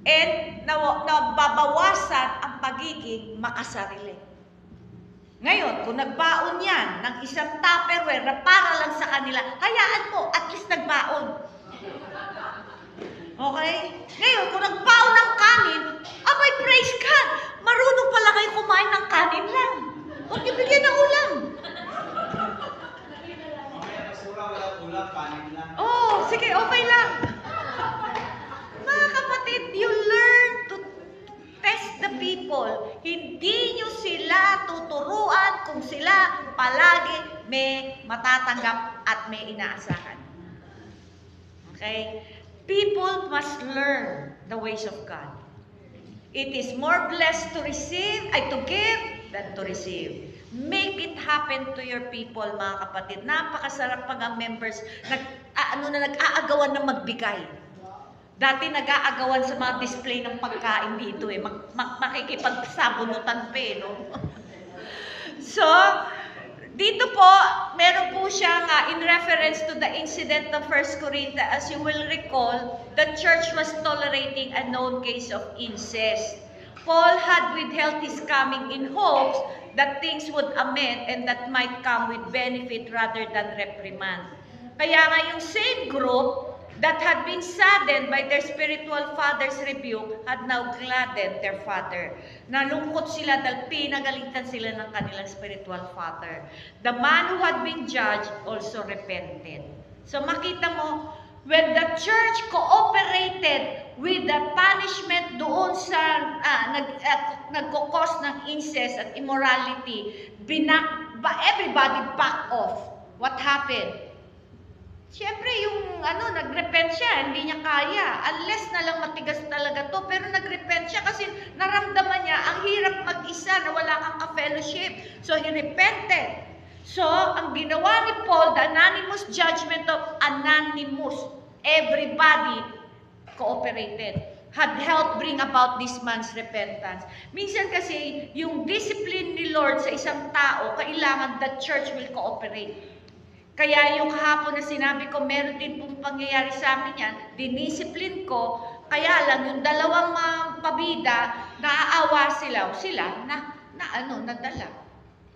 And nababawasan ang pagiging makasarili. Ngayon, kung nagbaon yan ng isang Tupperware na para lang sa kanila, hayaan mo, at least nagbaon. Okay? Ngayon, kung nagbaon ng kanin, abay, praise God! Marunong pala kayo kumain ng kanin lang. Huwag niyo bigyan ng ulam. Oh, sige, okay lang. Mga kapatid, you learn to test the people. Hindi nyo sila tuturuan kung sila palagi may matatanggap at may inaasahan. Okay? People must learn the ways of God. It is more blessed to receive, to give, than to receive. Make it happen to your people, mga kapatid. Napakasarap pag ang members nag-aagawan na magbigay. Dati nag-aagawan sa mga display ng pagkain dito eh. Makikipagsabunutan pa eh, no? So, dito po, meron po siyang in reference to the incident of 1 Corinthians, as you will recall, the church was tolerating a known case of incest. Paul had withheld his coming in hopes that things would amend and that might come with benefit rather than reprimand. Kaya nga yung same group that had been saddened by their spiritual father's rebuke had now gladdened their father. Nalungkot sila dahil pinagalitan sila ng kanilang spiritual father. The man who had been judged also repented. So makita mo, when the church cooperated with the punishment doon sa nagkukos ng incest at immorality, everybody back off. What happened? Siyempre, yung nag-repent siya, hindi niya kaya. Unless na lang matigas talaga to. Pero nag-repent siya kasi naramdaman niya, ang hirap mag-isa na wala kang ka-fellowship. So, he repented. So, ang ginawa ni Paul, the anonymous judgment of anonymous, everybody cooperated, had helped bring about this man's repentance. Minsan kasi, yung discipline ni Lord sa isang tao, kailangan the church will cooperate. Kaya yung kahapon na sinabi ko, meron din pong pangyayari sa amin yan, dinisipline ko, kaya lang yung dalawang pabida, naaawa sila nadala.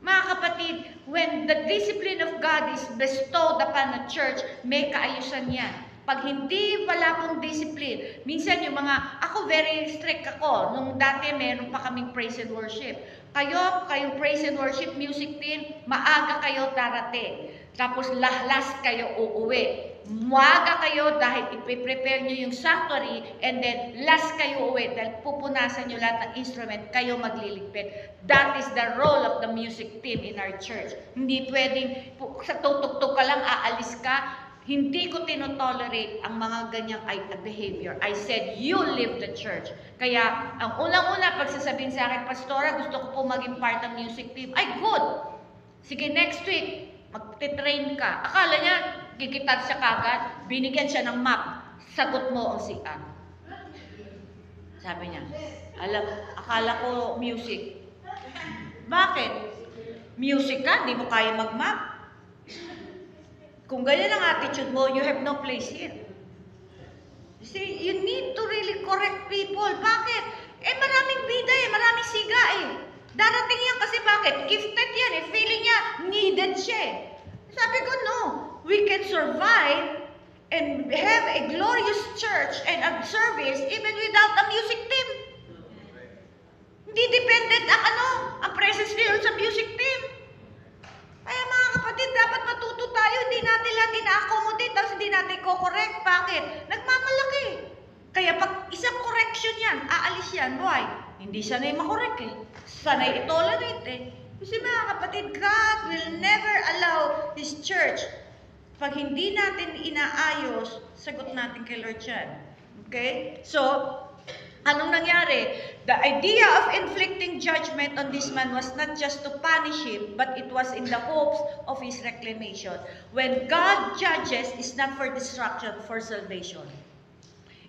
Mga kapatid, when the discipline of God is bestowed upon a church, may kaayusan yan. Pag hindi wala pong discipline, minsan yung ako very strict ako, nung dati meron pa kaming praise and worship. Kayong praise and worship music team, maaga kayo darating. Tapos last kayo uuwi. Maaga kayo dahil ipiprepare nyo yung sanctuary and then last kayo uuwi dahil pupunasan nyo lahat ng instrument, kayo magliligpit. That is the role of the music team in our church. Hindi pwedeng sa tutugtog ka lang, aalis ka. Hindi ko tinotolerate ang mga ganyang behavior. I said, you leave the church. Kaya, ang unang-una, pagsasabihin sa akin, Pastora, gusto ko po maging part ng music team. Ay, good! Sige, next week, magte-train ka. Akala niya, gigitar siya kagad, binigyan siya ng map. Sagot mo ang CR. Sabi niya, akala ko music. Bakit? Music ka, di mo kaya mag-map. Kung ganyan ang attitude mo, you have no place here. You see, you need to really correct people. Bakit? Maraming bida maraming siga Darating yan kasi bakit? Gifted yan Feeling niya, needed siya Sabi ko, no. We can survive and have a glorious church and a service even without a music team. Hindi dependent ang presence nila sa music team. Kaya mga kapatid, dapat matuto tayo. Hindi natin lahat ina-accommodate tapos hindi natin ko-correct. Bakit? Nagmamalaki. Kaya pag isang correction yan, aalis yan. Why? Hindi sanay makorek Sanay i-tolerate Kasi mga kapatid, God will never allow His church. Pag hindi natin inaayos, sagot natin kay Lord yan. Okay? So, anong nangyari? The idea of inflicting judgment on this man was not just to punish him, but it was in the hopes of his reclamation. When God judges, it's not for destruction, for salvation.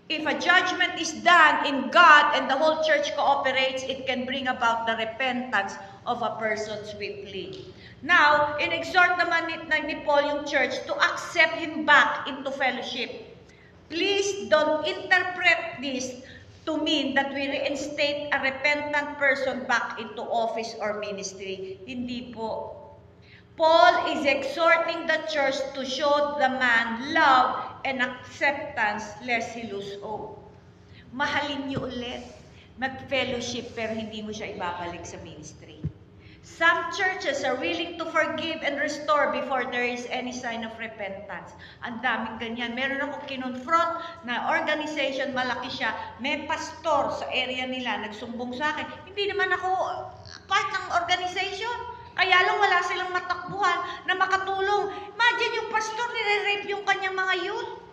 If a judgment is done in God and the whole church cooperates, it can bring about the repentance of a person swiftly. Now, in-exhort naman ni Paul yung church to accept him back into fellowship. Please don't interpret this to mean that we reinstate a repentant person back into office or ministry. Hindi po. Paul is exhorting the church to show the man love and acceptance lest he lose hope. Mahalin niyo ulit. Mag-fellowship pero hindi mo siya ibabalik sa ministry. Some churches are willing to forgive and restore before there is any sign of repentance. Ang daming ganyan. Meron ako kinonfront na organization, malaki siya. May pastor sa area nila, nagsumbong sa akin. Hindi naman ako part ng organization. Kaya lang wala silang matakbuhan na makatulong. Imagine yung pastor, nire-rape yung kanyang mga youth.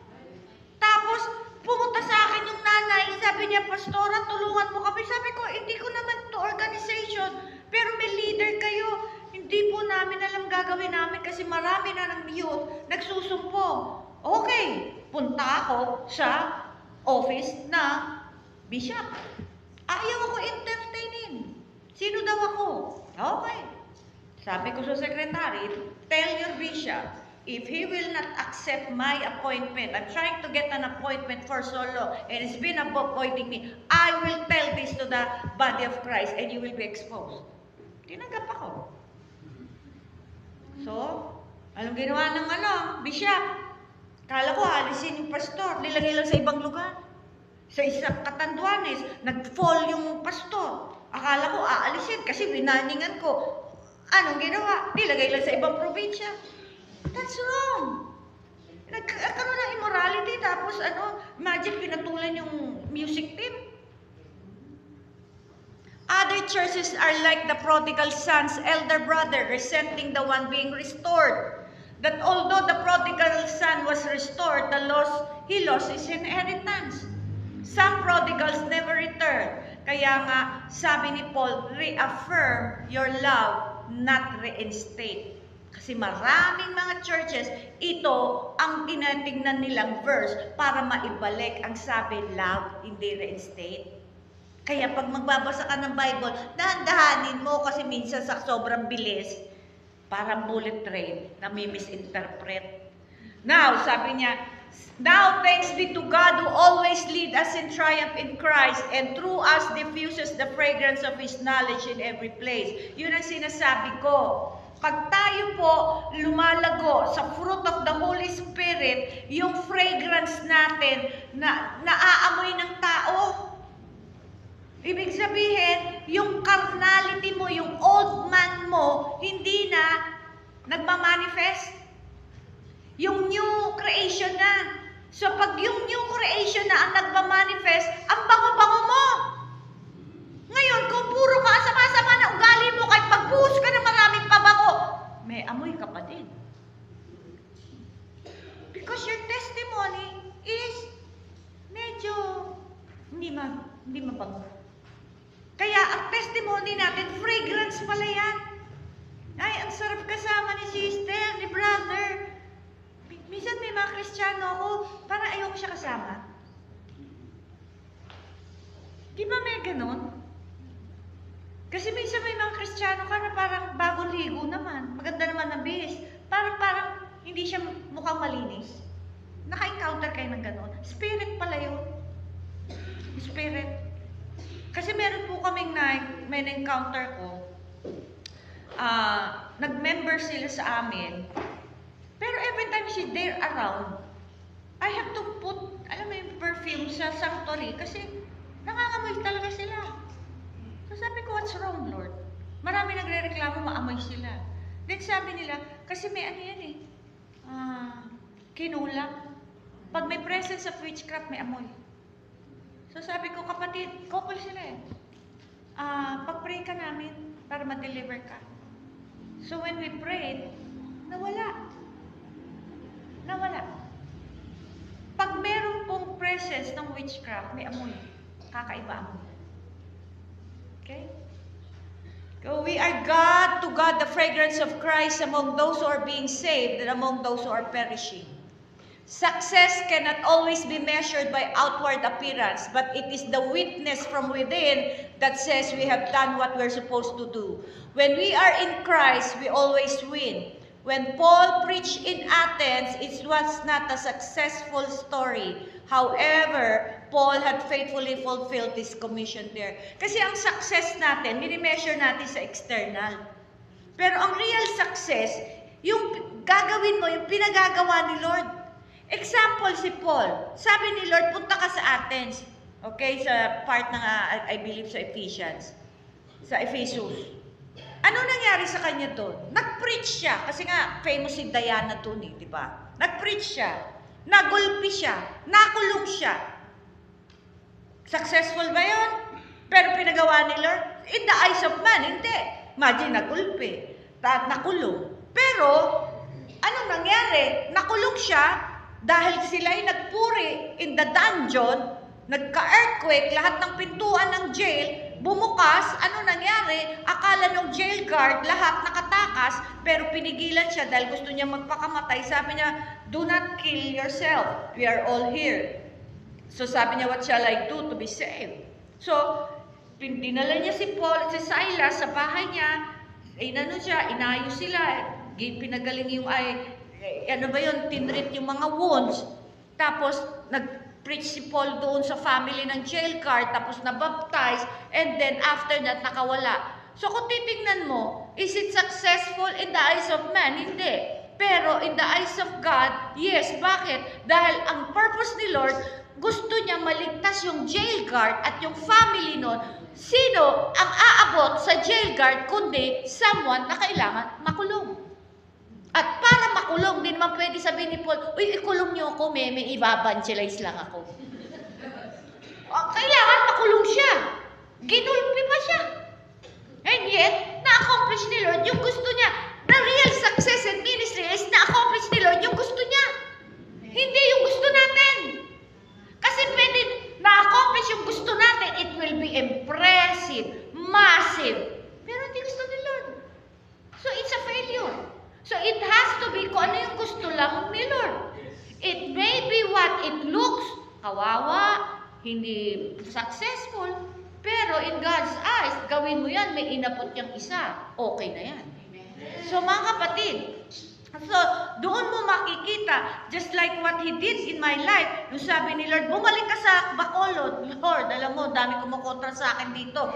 Tapos, pumunta sa akin yung nanay. Sabi niya, Pastora, tulungan mo kami. Sabi ko, hindi ko naman to organization. Pero may leader kayo. Hindi po namin alam gagawin namin kasi marami na ng youth nagsusumpong. Okay, punta ako sa office na bishop. Ayaw ako entertainin. Sino daw ako? Okay. Sabi ko sa secretary, tell your bishop, if he will not accept my appointment, I'm trying to get an appointment for so long, and it's been appointing me, I will tell this to the body of Christ, and you will be exposed. Tinanggap ako. So, anong ginawa ng bishop? Kala ko, alisin yung pastor, nilagay lang sa ibang lugar. Sa isang Catanduanes, nag-fall yung pastor. Akala ko, aalisin kasi winaningan ko. Anong ginawa? Nilagay lang sa ibang probinsya. That's wrong. Nagkaroon ng immorality, tapos imagine pinatulan yung music team. Other churches are like the prodigal son's elder brother, resenting the one being restored. That although the prodigal son was restored, he lost his inheritance. Some prodigals never return. Kaya nga, sabi ni Paul, reaffirm your love, not reinstate. Kasi maraming mga churches, ito ang tinatingnan nilang verse para maibalik ang sabi, love, hindi reinstate. Kaya pag magbabasa ka ng Bible, dahan-dahanin mo kasi minsan sa sobrang bilis, parang bullet train, nami-misinterpret. Now, sabi niya, now thanks be to God who always lead us in triumph in Christ and through us diffuses the fragrance of His knowledge in every place. Yun ang sinasabi ko. Pag tayo po lumalago sa fruit of the Holy Spirit, yung fragrance natin na naaamoy ng tao. Ibig sabihin, yung carnality mo, yung old man mo, hindi na nagmamanifest. Yung new creation na. So pag yung new creation na ang nagmamanifest, ang bango-bango mo. Ngayon, kung puro ka sama-sama na ugali mo, kahit pagbuhos ka ng maraming pabango, may amoy ka pa din. Because your testimony is medyo hindi mabango. Kaya ang testimony natin, fragrance pala yan. Ay, ang sarap kasama ni sister, ni brother. Minsan may mga Kristiyano ako, parang ayoko siya kasama. Di ba may ganon? Kasi minsan may mga Kristiyano ka na parang bagong ligo naman. Maganda naman ang bihis. Parang hindi siya mukhang malinis. Naka-encounter kayo ng ganon. Spirit pala yun. Spirit. Kasi meron po kaming may encounter ko. Nag-member sila sa amin. Pero every time they're around, I have to put, alam mo yung perfume sa sanctuary kasi nangangamoy talaga sila. So sabi ko, what's wrong, Lord? Marami nagre-reklamo, maamoy sila. Then sabi nila, kasi may kinulang. Pag may presence of witchcraft, may amoy. So sabi ko, kapatid, couple sila eh. Pag-pray ka namin para ma-deliver ka. So when we prayed, nawala. Pag meron pong presence ng witchcraft, may amoy. Kakaiba amoy. Okay? So we are to God the fragrance of Christ among those who are being saved and among those who are perishing. Success cannot always be measured by outward appearance, but it is the witness from within that says we have done what we're supposed to do. When we are in Christ, we always win. When Paul preached in Athens, it was not a successful story. However, Paul had faithfully fulfilled his commission there. Kasi ang success natin, mini-measure natin sa external. Pero ang real success, yung gagawin mo, yung pinagagawa ni Lord. Example si Paul. Sabi ni Lord, punta ka sa Athens. Okay, sa part ng, I believe, sa Ephesians. Sa Ephesus. Ano nangyari sa kanya doon? Nag-preach siya. Kasi nga, famous si Diana doon eh, di ba? Nag-preach siya. Nagulpi siya. Nakulong siya. Successful ba yun? Pero pinagawa ni Lord? In the eyes of man, hindi. Imagine, nagulpi. Nakulong. Pero, anong nangyari? Nakulong siya. Dahil sila'y nagpuri in the dungeon, nagka-earthquake, lahat ng pintuan ng jail, bumukas, ano nangyari? Akala ng jail guard, lahat nakatakas, pero pinigilan siya dahil gusto niya magpakamatay. Sabi niya, do not kill yourself. We are all here. So sabi niya, what shall I do to be saved? So, dinala niya si Paul at si Silas sa bahay niya, inayos sila, pinagaling yung tinrit yung mga wounds. Tapos, nag-preach si Paul doon sa family ng jail guard, tapos nabaptize, and then after that, nakawala. So, kung titingnan mo, is it successful in the eyes of man? Hindi. Pero in the eyes of God, yes. Bakit? Dahil ang purpose ni Lord, gusto niya maligtas yung jail guard at yung family nun. Sino ang aabot sa jail guard kundi someone na kailangan makulong? At para makulong, din naman pwede sabihin ni Paul, uy, ikulong niyo ako, may i-evangelize lang ako. Kailangan makulong siya. Ginulpi pa siya. And yet, na-accomplish ni Lord yung gusto niya. The real success in ministry is na-accomplish ni Lord yung gusto niya. Hindi yung gusto natin. Kasi pwede na-accomplish yung gusto natin, it will be impressive, massive. Pero hindi gusto ni Lord. So it's a failure. So it has to be kung ano yung gusto lang ni Lord. It may be what it looks, kawawa, hindi successful, pero in God's eyes, gawin mo yan, may inapot yung isa, okay na yan. So mga kapatid, so doon mo makikita, just like what He did in my life, yung sabi ni Lord, bumalik ka sa Bacolod. Lord, alam mo, dami kumukontra sa akin dito.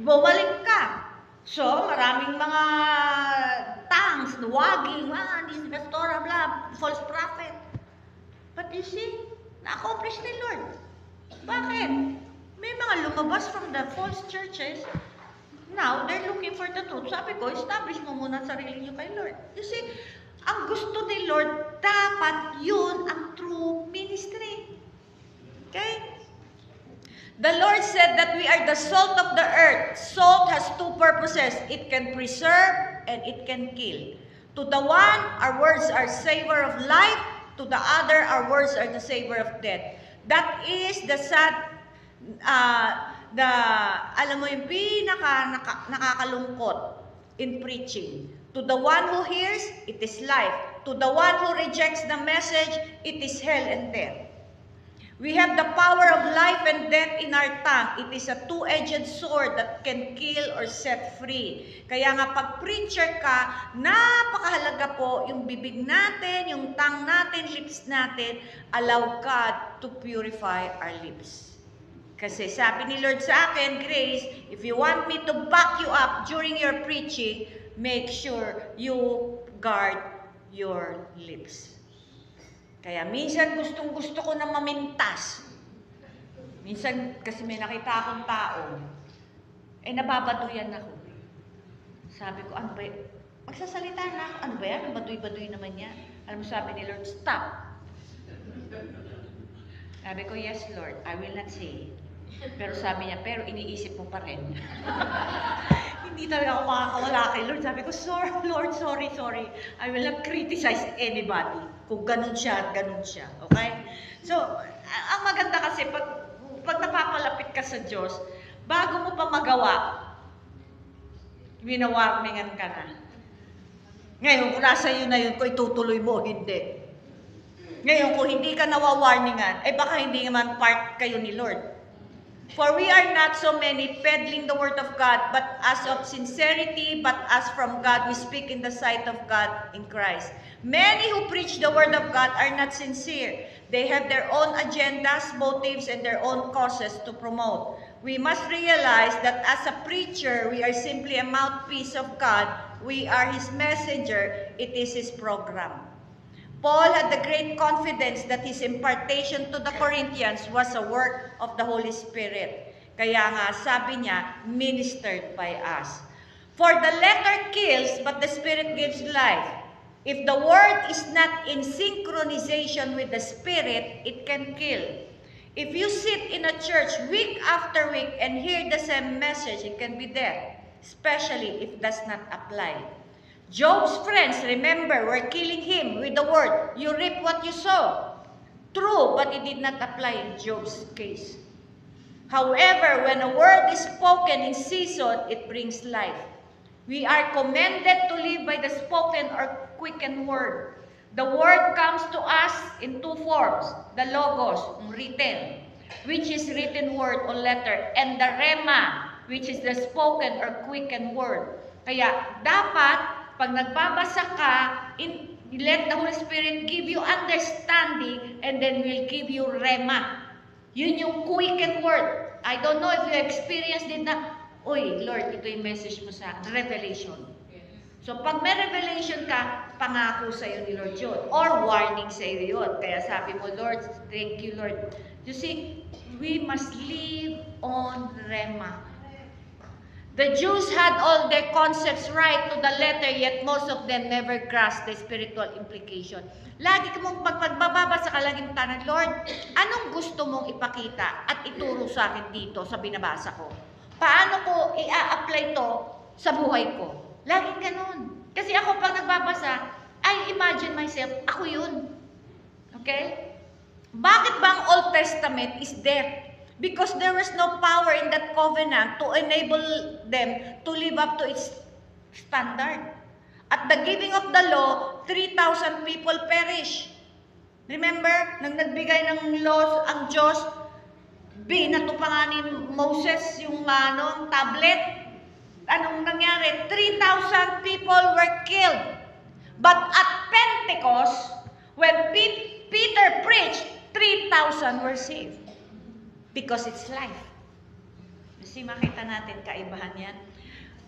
Bumalik ka. So, maraming mga tangs, waging, hindi si Pastora, blah, false prophet. But you see, na-accomplish ni Lord. Bakit? May mga lumabas from the false churches. Now, they're looking for the truth. Sabi ko, establish mo muna sarili niyo kay Lord. You see, ang gusto ni Lord, dapat yun ang true ministry. Okay? The Lord said that we are the salt of the earth. Salt has two purposes. It can preserve and it can kill. To the one, our words are savor of life. To the other, our words are the savor of death. That is the sad, alam mo yung nakakalungkot in preaching. To the one who hears, it is life. To the one who rejects the message, it is hell and death. We have the power of life and death in our tongue. It is a two-edged sword that can kill or set free. Kaya nga pag preacher ka, napakahalaga po yung bibig natin, yung tongue natin, lips natin, allow God to purify our lips. Kasi sabi ni Lord sa akin, Grace, if you want me to back you up during your preaching, make sure you guard your lips. Kaya minsan gustong-gusto ko na mamintas. Minsan kasi may nakita akong tao, nababaduyan ako. Sabi ko, ano ba yan? Magsasalita na ako, ano ba yan? Baduy-baduy naman yan. Alam mo, sabi ni Lord, stop. Sabi ko, yes Lord, I will not say. Pero sabi niya, pero iniisip mo pa rin. Hindi talaga ako makakawala kay Lord. Sabi ko, Lord, sorry. I will not criticize anybody. Kung ganun siya, ganun siya. Okay? So, ang maganda kasi, pag napapalapit ka sa Diyos, bago mo pa magawa, winawarningan ka na. Ngayon, kung nasa iyo na yun, kung itutuloy mo, hindi. Ngayon, kung hindi ka nawawarningan, baka hindi naman part kayo ni Lord. For we are not so many peddling the word of God, but as of sincerity, but as from God, we speak in the sight of God in Christ. Many who preach the word of God are not sincere. They have their own agendas, motives, and their own causes to promote. We must realize that as a preacher, we are simply a mouthpiece of God. We are His messenger. It is His program. Paul had the great confidence that his impartation to the Corinthians was a work of the Holy Spirit. Kaya nga, sabi niya, ministered by us. For the letter kills, but the Spirit gives life. If the word is not in synchronization with the Spirit, it can kill. If you sit in a church week after week and hear the same message, it can be death, especially if it does not apply. Job's friends, remember, were killing him with the word, you reap what you sow. True, but it did not apply in Job's case. However, when a word is spoken in season, it brings life. We are commended to live by the spoken or quickened word. The word comes to us in two forms, the logos, written, which is written word or letter, and the rema, which is the spoken or quickened word. Kaya dapat, pag nagbabasa ka, let the Holy Spirit give you understanding and then will give you rema. Yun yung quickened word. I don't know if you experienced it na, uy, Lord, ito yung message mo sa revelation. So, pag may revelation ka, pangako sa'yo ni Lord yun. Or warning sa'yo yun. Kaya sabi mo, Lord, thank you, Lord. You see, we must live on rema. The Jews had all their concepts right to the letter, yet most of them never grasped the spiritual implication. Lagi mong pagbabasa ka, laging tanong, Lord, anong gusto mong ipakita at ituro sa akin dito sa binabasa ko? Paano ko i-apply to sa buhay ko? Laging ganun. Kasi ako pag nagbabasa, I imagine myself, ako yun. Okay? Bakit ba ang Old Testament is there? Because there was no power in that covenant to enable them to live up to its standard. At the giving of the law, 3,000 people perish. Remember, nang nagbigay ng laws ang Diyos, binato pa nga ni Moses yung tablet. Anong nangyari? 3,000 people were killed. But at Pentecost, when Peter preached, 3,000 were saved. Because it's life. Kasi makita natin kaibahan yan.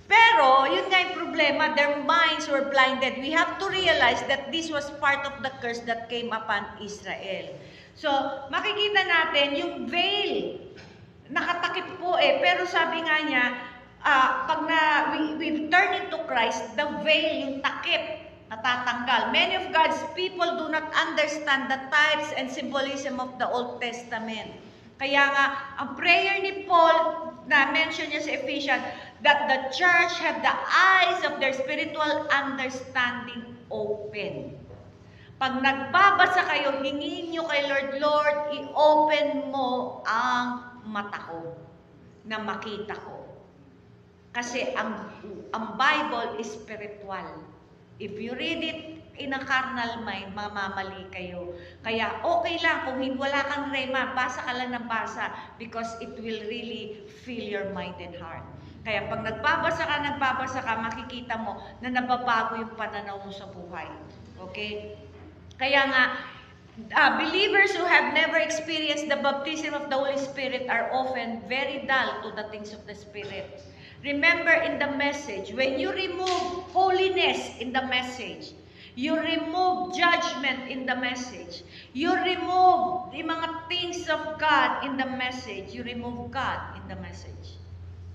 Pero, yun nga yung problema, their minds were blinded. We have to realize that this was part of the curse that came upon Israel. So, makikita natin yung veil, nakatakip po pero sabi nga niya, pag we turn into Christ, the veil, yung takip, natatanggal. Many of God's people do not understand the types and symbolism of the Old Testament. Kaya nga, ang prayer ni Paul na mention niya sa Ephesians, that the church have the eyes of their spiritual understanding open. Pag nagbabasa kayo, hingin nyo kay Lord, Lord, i-open mo ang mata ko na makita ko. Kasi ang Bible is spiritual. If you read it in a carnal mind, mamamali kayo. Kaya okay lang kung wala kang rema, basa ka lang ng basa because it will really fill your mind and heart. Kaya pag nagbabasa ka, makikita mo na nababago yung pananaw mo sa buhay. Okay? Kaya nga, believers who have never experienced the baptism of the Holy Spirit are often very dull to the things of the Spirit. Remember in the message, when you remove holiness in the message, you remove judgment in the message, you remove the mga things of God in the message, you remove God in the message.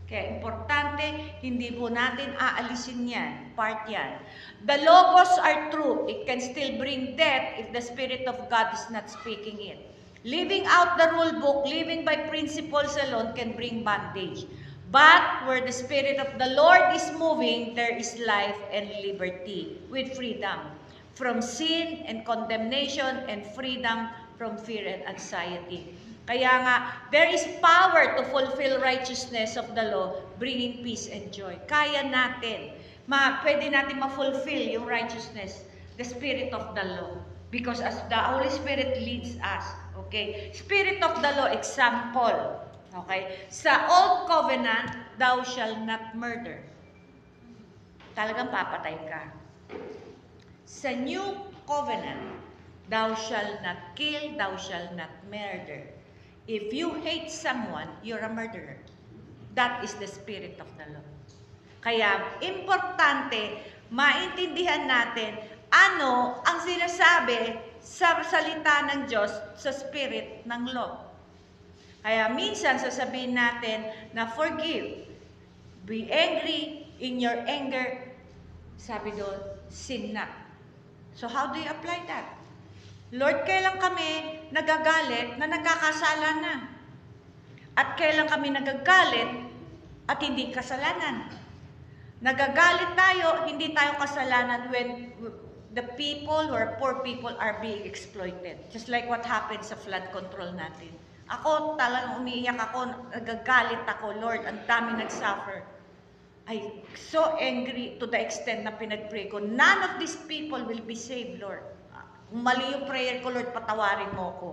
Kaya importante, hindi po natin aalisin yan, part yan. The logos are true. It can still bring death if the Spirit of God is not speaking it. Living out the rule book, living by principles alone can bring bondage. But where the Spirit of the Lord is moving, there is life and liberty with freedom from sin and condemnation and freedom from fear and anxiety. Kaya nga, there is power to fulfill righteousness of the law, bringing peace and joy. Kaya natin, pwede natin ma-fulfill yung righteousness, the spirit of the law. Because as the Holy Spirit leads us, okay? Spirit of the law, example. Okay? Sa Old Covenant, thou shall not murder. Talagang papatay ka. Sa New Covenant, thou shall not kill, thou shall not murder. If you hate someone, you're a murderer. That is the spirit of the law. Kaya, importante, maintindihan natin ano ang sinasabi sa salita ng Diyos sa spirit ng law. Kaya minsan sasabihin natin na forgive, be angry, in your anger, sabi doon, sin not. So how do you apply that? Lord, kailan kami nagagalit na nagkakasala na? At kailan kami nagagalit at hindi kasalanan? Nagagalit tayo, hindi tayo kasalanan when the people or poor people are being exploited. Just like what happened sa flood control natin. Ako talagang umiiyak ako, nagagalit ako, Lord, ang dami nagsuffer. I so angry to the extent na pinag-pray ko, none of these people will be saved, Lord. Kung mali yung prayer ko, Lord, patawarin mo ako.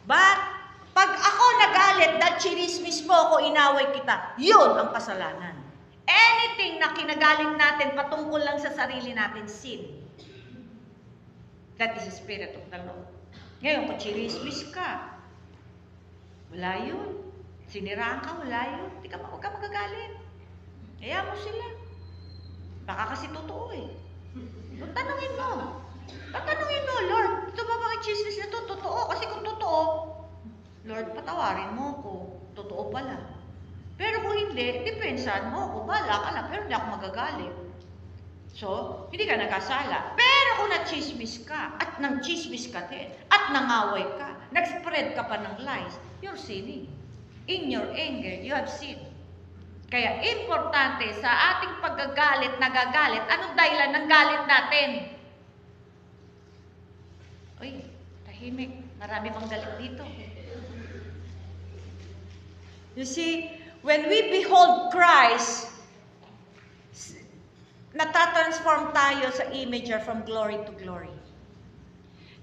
But, pag ako nagalit dahil chinismis mo ako, inaway kita, yun ang kasalanan. Anything na kinagaling natin patungkol lang sa sarili natin, sin. That is the spirit of the Lord. Ngayon, kung chinismis ka, wala yun. Siniraan ka, wala yun. Huwag ka magagalit. Kaya mo sila. Baka kasi totoo eh. Tanungin mo. Tatanungin mo, Lord, ito ba mga chismis na to? Totoo. Kasi kung totoo, Lord, patawarin mo ko. Totoo pala. Pero kung hindi, depensahan mo ko. Bala ka lang, pero hindi ako magagalit. So, hindi ka nagkasala. Pero kung na-chismis ka, at nang-chismis ka din, at nangaway ka, nag-spread ka pa ng lies, you're sinning. In your anger, you have sinned. Kaya importante sa ating paggagalit, nagagalit, anong dahilan ng galit natin? Uy, tahimik. Marami pang galit dito. You see, when we behold Christ, natatransform tayo sa imager from glory to glory.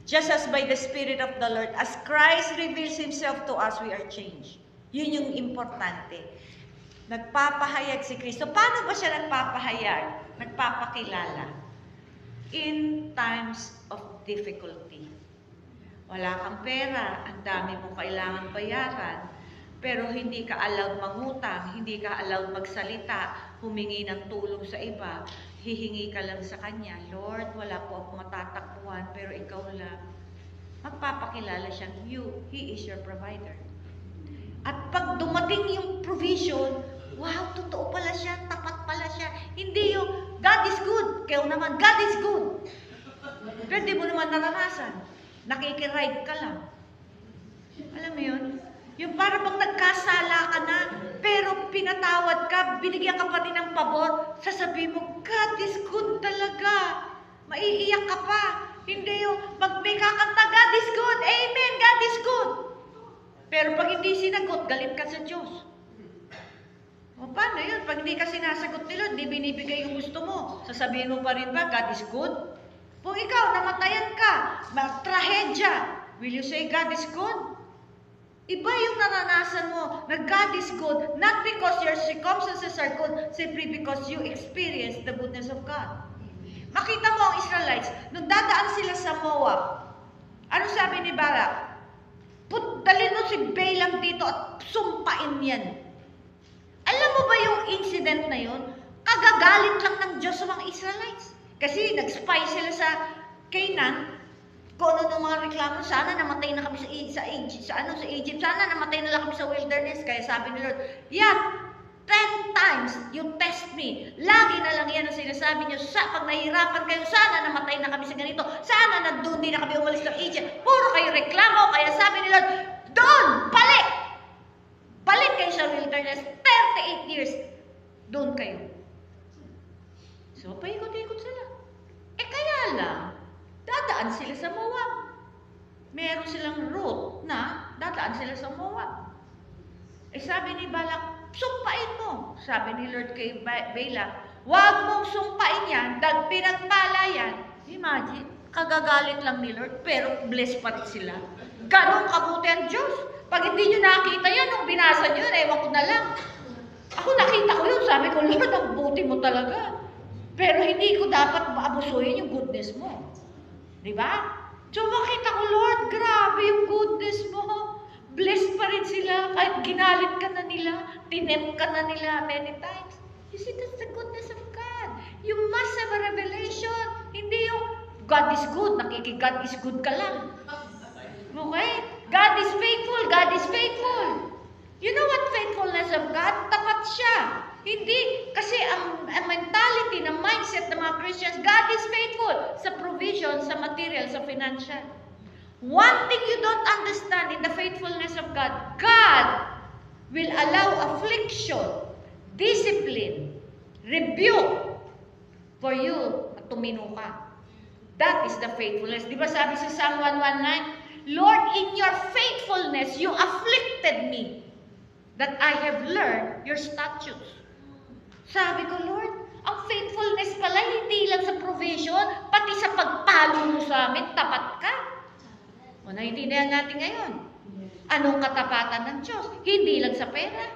Just as by the Spirit of the Lord, as Christ reveals Himself to us, we are changed. Yun yung importante. Nagpapahayag si Kristo. Paano ba siya nagpapahayag? Nagpapakilala. In times of difficulty. Wala kang pera, ang dami mong kailangan bayaran, pero hindi ka allowed mangutang, hindi ka allowed magsalita, humingi ng tulong sa iba, hihingi ka lang sa Kanya, Lord, wala po ako matatakbuhan, pero ikaw lang. Magpapakilala siyang He is your provider. At pag dumating yung provision, wow, totoo pala siya, tapat pala siya. Hindi yung, God is good. Kaya naman, God is good. Pero di mo naman naranasan. Nakikiride ka lang. Alam mo yun? Yung para bang nagkasala ka na, pero pinatawad ka, binigyan ka pa rin ng pabor, sasabihin mo, God is good talaga. Maiiyak ka pa. Hindi yung, pag may kakanta, God is good. Amen, God is good. Pero pag hindi sinagot, galit ka sa Diyos. O paano yun? Pag hindi ka sinasagot nila, hindi binibigay yung gusto mo. Sasabihin mo pa rin ba, God is good? Kung ikaw, namatayan ka, trahedya, will you say God is good? Iba yung naranasan mo na God is good, not because your circumstances are good, simply because you experience the goodness of God. Makita mo ang Israelites, nung dadaan sila sa Moab, ano sabi ni Balak? Dalhin mo si Balaam dito at sumpain yan. Alam mo ba yung incident na yun? Kagagalit lang ng Diyos sa mga Israelites. Kasi nag-spy sila sa Canaan, kung ano ng mga reklamo, sana namatay na kami sa Egypt, sana namatay na lang kami sa wilderness. Kaya sabi ni Lord, yeah, 10 times you test me. Lagi na lang yan ang sinasabi niyo. Pag nahihirapan kayo, sana namatay na kami sa ganito. Sana na doon din na kami umalis ng Egypt. Puro kayo reklamo. Kaya sabi ni Lord, doon, balik! Balik kayo sa wilderness. 38 years. Doon kayo. So, paikot-ikot sila. Kaya lang, dadaan sila sa Moab. Meron silang route na dadaan sila sa Moab. Sabi ni Balak, sumpain mo. Sabi ni Lord kay Balaam, huwag mong sumpain yan dahil pinagpala yan. Imagine, kagagalit lang ni Lord, pero blessed pa rin sila. Ganon kabuti ang Diyos. Pag hindi nyo nakita yan, nung binasa nyo yun, ewan ko na lang. Ako nakita ko yun, sabi ko, Lord, ang buti mo talaga. Pero hindi ko dapat maabusuhin yung goodness mo. Diba? So makita ko, Lord, grabe yung goodness mo. Blessed pa rin sila, kahit ginalit ka na nila, tinempt ka na nila many times. You see, that's the goodness of God. You must have a revelation. Hindi yung, God is good, nakiki-God is good ka lang. Okay? God is faithful, God is faithful. You know what faithfulness of God? Tapat siya. Hindi, kasi ang mentality, ng mindset ng mga Christians, God is faithful sa provision, sa material, sa financial. One thing you don't understand in the faithfulness of God, God will allow affliction, discipline, rebuke for you at tumino ka. That is the faithfulness. Di ba sabi sa Psalm 119, Lord, in your faithfulness, you afflicted me, that I have learned your statutes. Sabi ko, Lord, ang faithfulness pala, hindi lang sa provision, pati sa pagpalo mo sa amin, tapat ka. O, naiintindihan natin ngayon. Anong katapatan ng Diyos? Hindi lang sa pera,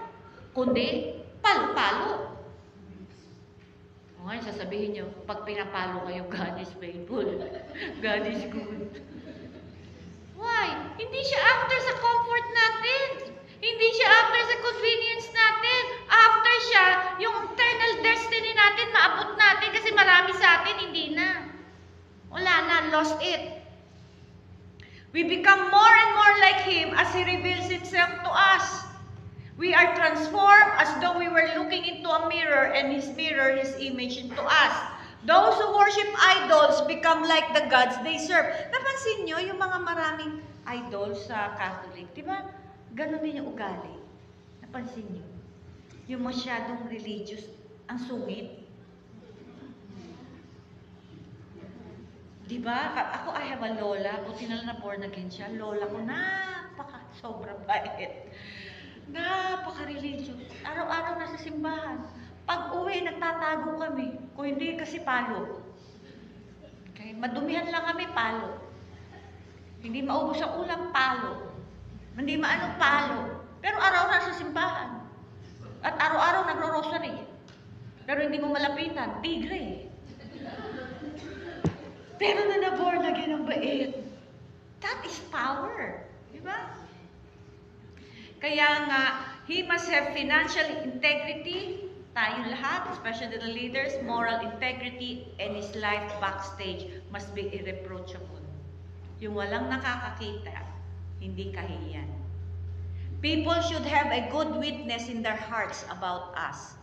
kundi palo-palo. O ngayon, sasabihin nyo, pag pinapalo kayo, God is faithful. God is good. Why? Hindi siya after sa comfort natin. Hindi siya after sa convenience natin. After siya, yung eternal destiny natin, maabot natin kasi marami sa atin, hindi na. Wala na, lost it. We become more and more like Him as He reveals Himself to us. We are transformed as though we were looking into a mirror and His mirror, His image into us. Those who worship idols become like the gods they serve. Napansin nyo yung mga maraming idols sa Catholic, di ba? Ganon din yung ugali. Napansin nyo? Yung masyadong religious, ang sungit. Di ba? Ako, I have a lola. Buti na lang na born again siya. Lola ko, sobrang bait. Napaka-religious. Araw-araw nasa simbahan. Pag uwi, nagtatago kami. Kung hindi, kasi palo. Okay? Madumihan lang kami, palo. Hindi maubos ang ulam, palo. Hindi maano, palo. Pero araw-araw nasa simbahan. At araw-araw nagro-rosary. Pero hindi mo malapitan, tigre. Pero na-born again ang bait. That is power. Diba? Kaya nga, he must have financial integrity, tayo lahat, especially the leaders, moral integrity, and his life backstage must be irreproachable. Yung walang nakakakita, hindi kahihiyan. People should have a good witness in their hearts about us.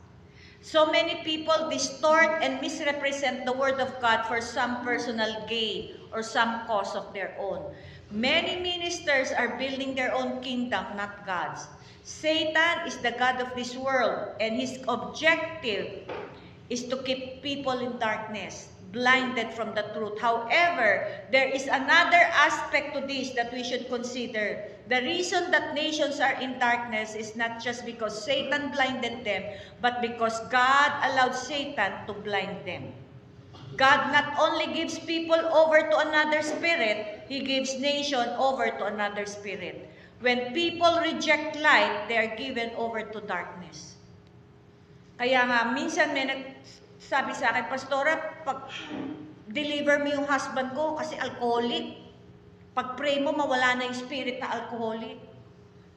So many people distort and misrepresent the Word of God for some personal gain or some cause of their own. Many ministers are building their own kingdom, not God's. Satan is the God of this world, and his objective is to keep people in darkness, blinded from the truth. However, there is another aspect to this that we should consider. The reason that nations are in darkness is not just because Satan blinded them, but because God allowed Satan to blind them. God not only gives people over to another spirit, He gives nation over to another spirit. When people reject light, they are given over to darkness. Kaya nga, minsan may nagsabi sa akin, Pastora, pag deliver mo yung husband ko kasi alcoholic. Pag pray mo, mawala na yung spirit na alcoholic.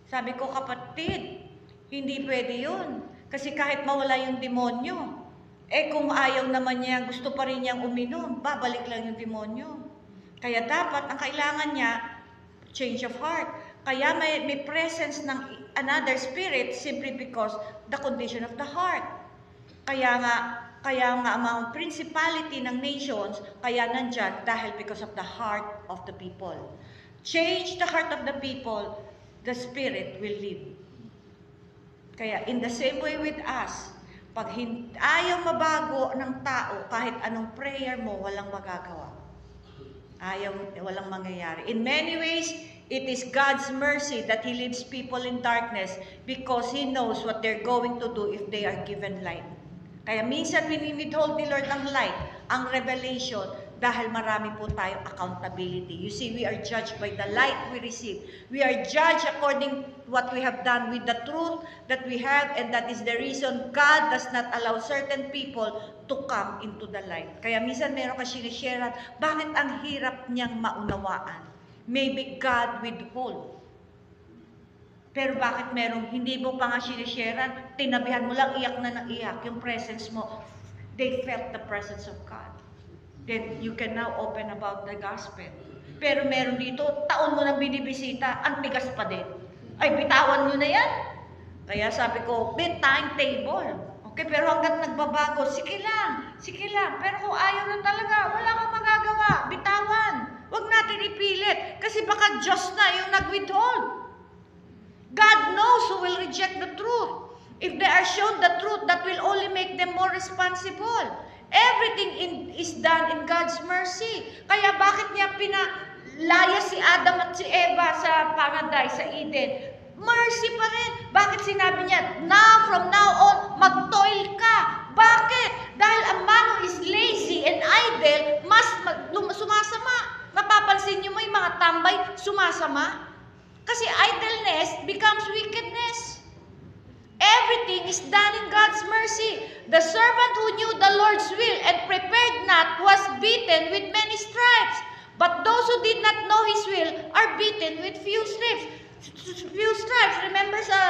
Sabi ko, kapatid, hindi pwede yun. Kasi kahit mawala yung demonyo, kung ayaw naman niya, gusto pa rin niyang uminom, babalik lang yung demonyo. Kaya dapat, ang kailangan niya, change of heart. Kaya may presence ng another spirit simply because the condition of the heart. Kaya nga ang mga principality ng nations, kaya nandyan dahil because of the heart of the people. Change the heart of the people, the spirit will live. Kaya in the same way with us, pag ayaw mabago ng tao, kahit anong prayer mo, walang magagawa. Walang mangyayari. In many ways, it is God's mercy that He leaves people in darkness because He knows what they're going to do if they are given light. Kaya minsan winimidhold ni Lord ang light, ang revelation, dahil marami po tayong accountability. You see, we are judged by the light we receive. We are judged according to what we have done with the truth that we have, and that is the reason God does not allow certain people to come into the light. Kaya minsan meron ka sinisharean, bakit ang hirap niyang maunawaan? Maybe God withhold. Pero bakit merong hindi mo pa nga sinisharean, tinabihan mo lang, iyak na ng iyak, yung presence mo, they felt the presence of God. Then you can now open about the gospel. Pero meron dito, taon mo nang binibisita, ang tigas pa din. Ay, bitawan nyo na yan. Kaya sabi ko, timetable. Okay, pero hanggat nagbabago, sige lang. Pero kung ayaw na talaga, wala kang magagawa, bitawan. Huwag natin ipilit, kasi baka Diyos na yung nag-withhold. God knows who will reject the truth. If they are shown the truth, that will only make them more responsible. Everything is done in God's mercy. Kaya bakit niya laya si Adam at si Eva sa paradise, sa Eden. Mercy pa rin. Bakit sinabi niya, from now on, magtoil ka. Bakit? Dahil ang man who is lazy and idle, sumasama. Mapapansin niyo mo yung mga tambay, sumasama. Kasi idleness becomes wickedness. Everything is done in God's mercy. The servant who knew the Lord's will and prepared not was beaten with many stripes. But those who did not know His will are beaten with few stripes. Remember sa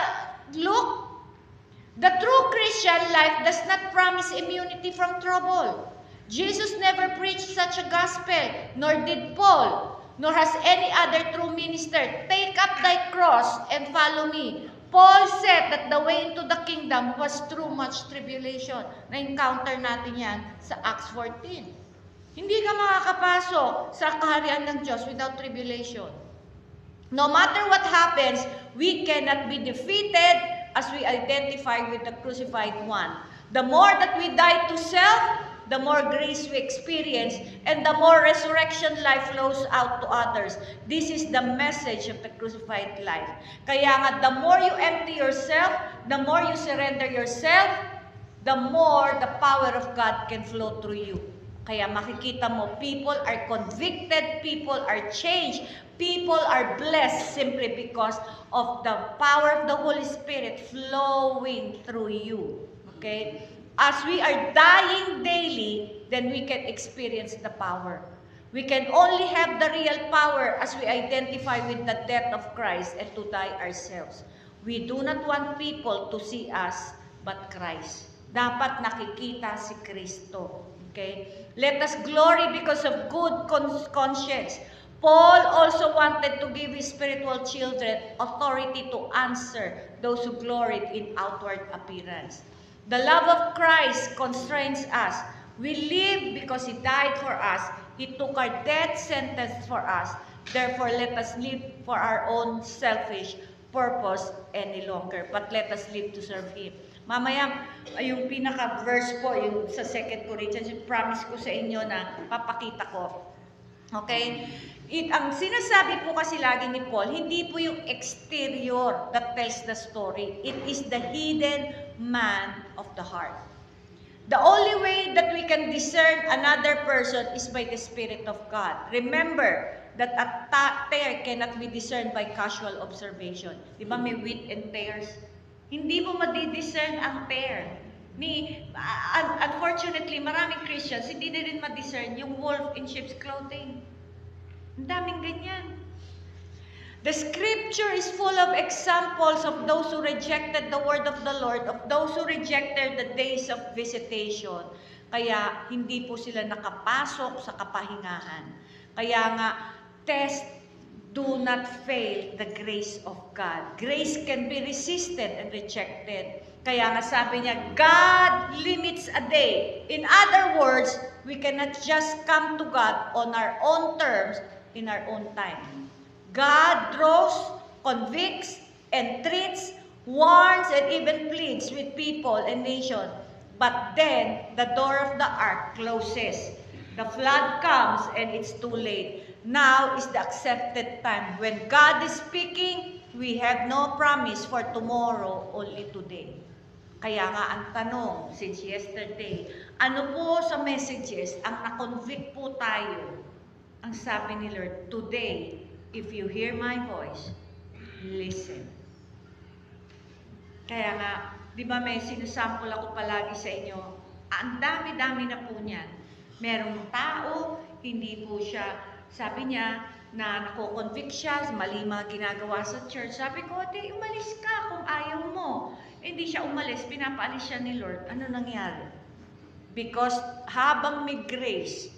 Luke? The true Christian life does not promise immunity from trouble. Jesus never preached such a gospel, nor did Paul, nor has any other true minister. Take up thy cross and follow me. Paul said that the way into the kingdom was through much tribulation. Na-encounter natin yan sa Acts 14. Hindi ka makakapasok sa kaharian ng Diyos without tribulation. No matter what happens, we cannot be defeated as we identify with the crucified one. The more that we die to self, the more grace we experience, and the more resurrection life flows out to others. This is the message of the crucified life. Kaya nga, the more you empty yourself, the more you surrender yourself, the more the power of God can flow through you. Kaya makikita mo, people are convicted, people are changed, people are blessed simply because of the power of the Holy Spirit flowing through you. Okay? As we are dying daily, then we can experience the power. We can only have the real power as we identify with the death of Christ and to die ourselves. We do not want people to see us but Christ. Dapat nakikita si Kristo. Okay? Let us glory because of good conscience. Paul also wanted to give his spiritual children authority to answer those who gloried in outward appearance. The love of Christ constrains us. We live because He died for us. He took our death sentence for us. Therefore, let us live for our own selfish purpose any longer. But let us live to serve Him. Mamaya, yung pinaka-verse po, yung sa 2 Corinthians, yung promise ko sa inyo na papakita ko. Okay? Ang sinasabi po kasi lagi ni Paul, hindi po yung exterior that tells the story. It is the hidden man of the heart. The only way that we can discern another person is by the Spirit of God. Remember that a tear cannot be discerned by casual observation. Di ba may wheat and tares? Hindi mo madidiscern ang tear. Unfortunately, maraming Christians, hindi na rin madiscern yung wolf in sheep's clothing. Ang daming ganyan. The scripture is full of examples of those who rejected the word of the Lord, of those who rejected the days of visitation. Kaya hindi po sila nakapasok sa kapahingahan. Kaya nga, test, do not fail the grace of God. Grace can be resisted and rejected. Kaya nga sabi niya, God limits a day. In other words, we cannot just come to God on our own terms, in our own time. God draws, convicts, entreats, warns, and even pleads with people and nations. But then, the door of the ark closes. The flood comes and it's too late. Now is the accepted time. When God is speaking, we have no promise for tomorrow, only today. Kaya nga ang tanong, since yesterday, ano po sa messages ang na-convict po tayo? Ang sabi ni Lord, today, if you hear my voice, listen. Kaya nga, di ba may sinasample ako palagi sa inyo, ang dami-dami na po niyan. Merong tao, hindi po siya, sabi niya, na nako-convict siya, mali mga ginagawa sa church. Sabi ko, di, umalis ka kung ayaw mo. Hindi siya umalis, pinapaalis siya ni Lord. Ano nangyari? Because habang may grace,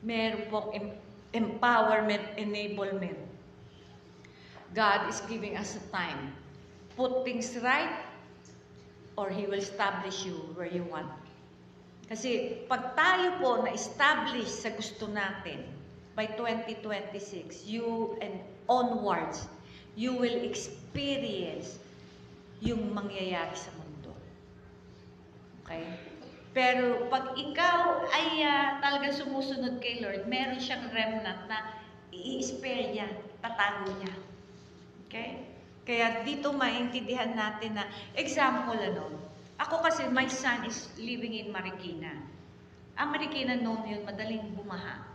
meron pong empowerment, enablement. God is giving us a time. Put things right, or He will establish you where you want. Kasi pag tayo po na-establish sa gusto natin, by 2026, you and onwards, you will experience yung mangyayari sa mundo. Okay? Pero pag ikaw ay talagang sumusunod kay Lord, meron siyang remnant na i-spare niya, tatago niya. Okay? Kaya dito maintindihan natin na, example ako kasi my son is living in Marikina. Ang Marikina noon yun, madaling bumaha.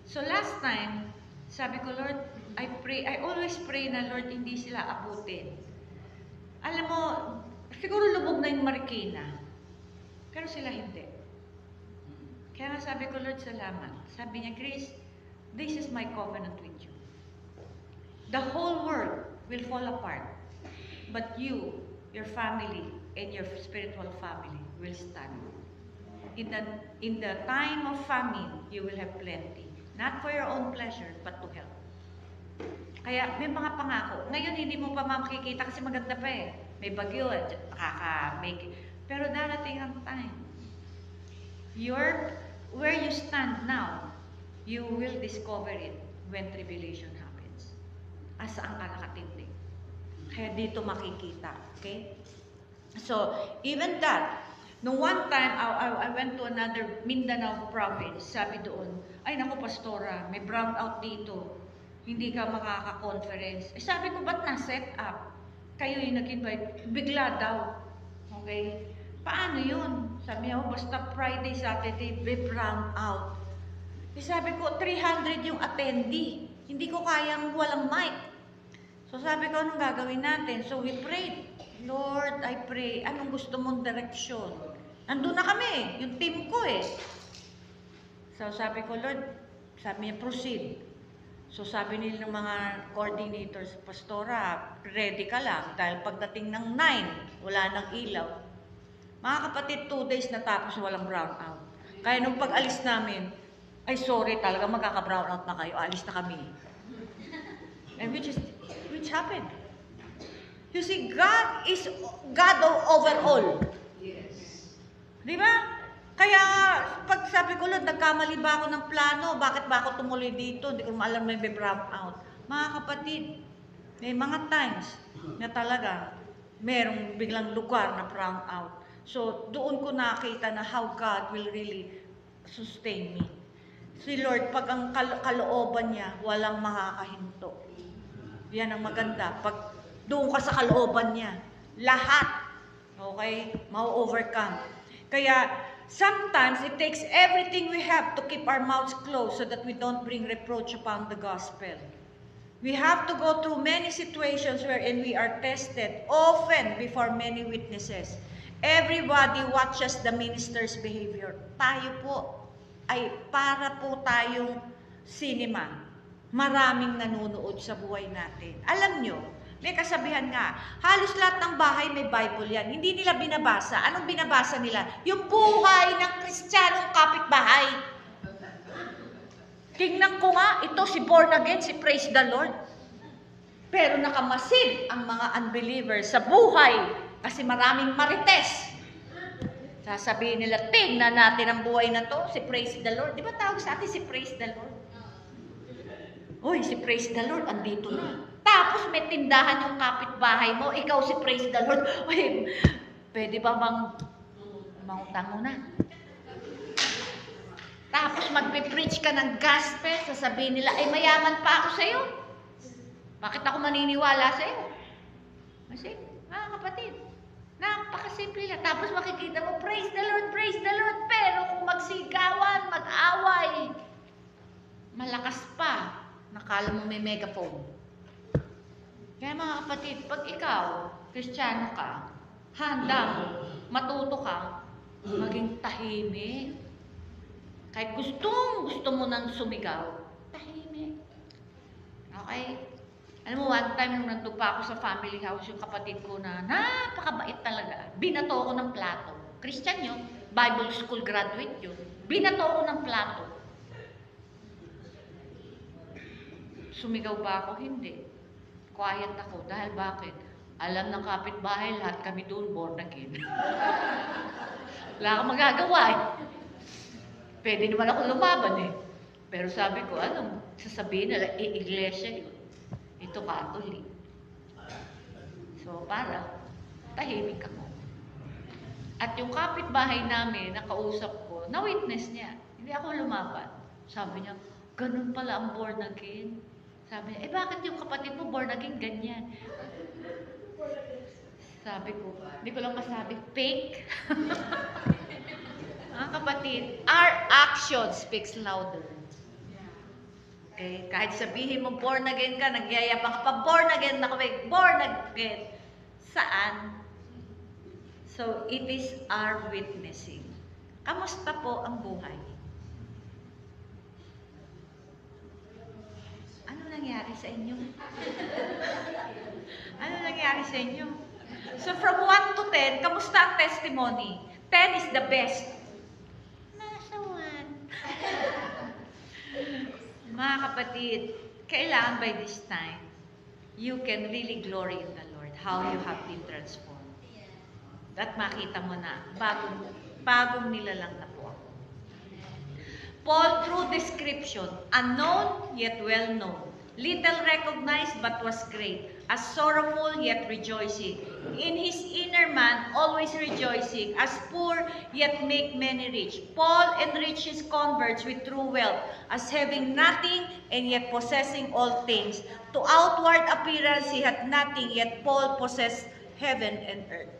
So last time, sabi ko, Lord, I always pray na, Lord, hindi sila abutin. Alam mo, siguro lubog na yung Marikina. Pero sila hindi. Kaya nga sabi ko, Lord, salamat. Sabi niya, Grace, this is my covenant with you. The whole world will fall apart. But you, your family, and your spiritual family will stand. In the time of famine, you will have plenty. Not for your own pleasure, but to help. Kaya may mga pangako. Ngayon hindi mo pa makikita kasi maganda pa eh. May bagyo, nakaka-make. Pero darating ang time. Where you stand now, you will discover it when tribulation happens. Asaan ka nakatindig. Kaya dito makikita. Okay? So, even that, nung one time, I went to another Mindanao province, sabi doon, ay naku pastora, may brownout dito, hindi ka makaka-conference. Eh sabi ko, ba't na-set up? Kayo yung nag-invite, bigla daw. Okay? Paano yun? Sabi niya, basta Friday, Saturday, may brownout. Eh sabi ko, 300 yung attendee. Hindi ko kayang walang mic. So sabi ko, anong gagawin natin? So we prayed. Lord, I pray, anong gusto mong direksyon? Nandun na kami, yung team ko eh. So sabi ko, Lord, sabi niya, proceed. So sabi nila ng mga coordinators, Pastora, ready ka lang. Dahil pagdating ng 9, wala nang ilaw. Mga kapatid, 2 days na tapos walang brownout. Kaya nung pag-alis namin, ay sorry talaga, magkaka-brownout na kayo, alis na kami. And which happened? You see, God is God over all. Yes. Di ba? Kaya pag sabi ko, Lord, nagkamali ba ako ng plano? Bakit ba ako tumuloy dito? Hindi ko maalam na may brownout. Mga kapatid, may mga times na talaga merong biglang lugar na brownout. So, doon ko nakita na how God will really sustain me. Si Lord, pag ang kalooban niya, walang makakahinto. Yan ang maganda. Pag doon ka sa kalooban niya, lahat, okay, ma-overcome. Kaya, sometimes it takes everything we have to keep our mouths closed so that we don't bring reproach upon the gospel. We have to go through many situations wherein we are tested, often before many witnesses. Everybody watches the minister's behavior. Tayo po ay para po tayong cinema. Maraming nanonood sa buhay natin. Alam nyo, may kasabihan nga, halos lahat ng bahay may Bible yan. Hindi nila binabasa. Anong binabasa nila? Yung buhay ng Kristiyanong kapitbahay. Tingnan ko nga, ito si born again, si praise the Lord. Pero nakamasid ang mga unbelievers sa buhay kasi maraming marites. Sasabihin nila, tingnan natin ang buhay na to, si praise the Lord. Di ba tawag sa atin si praise the Lord? Uy, si praise the Lord, andito na. Tapos may tindahan yung kapitbahay mo, ikaw si praise the Lord. Uy, pwede ba mangutang muna? Tapos magpipreach ka ng gospel, sasabihin nila, ay mayaman pa ako sa'yo. Bakit ako maniniwala sa'yo? Kasi, mga kapatid, napakasimple lang. Tapos makikita mo, praise the Lord, praise the Lord. Pero kung magsigawan, mag-away, malakas pa. Nakala mo may megaphone. Kaya mga kapatid, pag ikaw, Kristiyano ka, handa mo, matuto ka, maging tahimik. Kahit gusto mo nang sumigaw, tahimik. Okay? Alam mo, one time nung nandun pa ako sa family house, yung kapatid ko na napakabait talaga. Binato ko ng plato. Christian yun, Bible school graduate yun. Binato ko ng plato. Sumigaw ba ako? Hindi. Quiet ako. Dahil bakit? Alam ng kapitbahay, lahat kami doon born again. Wala akong magagawa eh. Pwede naman ako lumaban eh. Pero sabi ko, anong sasabihin nila, iglesia yun. Ito Catholic. So, para tahimik ako. At yung kapitbahay namin, nakausap ko, na-witness niya. Hindi ako lumaban. Sabi niya, ganun pala ang born again. Sabi niya, bakit yung kapatid mo born again ganyan? Sabi ko, hindi ko lang masabi, fake. Kapatid, our action speaks louder. Okay? Kahit sabihin mo born again ka, nagyayabang ka pa, born again na kami, born again. Saan? So, it is our witnessing. Kamusta po ang buhay? Ano nangyari sa inyo? Ano nangyari sa inyo? So, from 1 to 10, kamusta ang testimony? 10 is the best. Nasa 1. Mga kapatid, kailangan by this time, you can really glory in the Lord, how you have been transformed. At makita mo na, bagong nilalang na po ako. Paul, through description, unknown yet well known, little recognized but was great, as sorrowful yet rejoicing, in his inner man always rejoicing, as poor yet make many rich. Paul enriched his converts with true wealth, as having nothing and yet possessing all things. To outward appearance he had nothing, yet Paul possessed heaven and earth.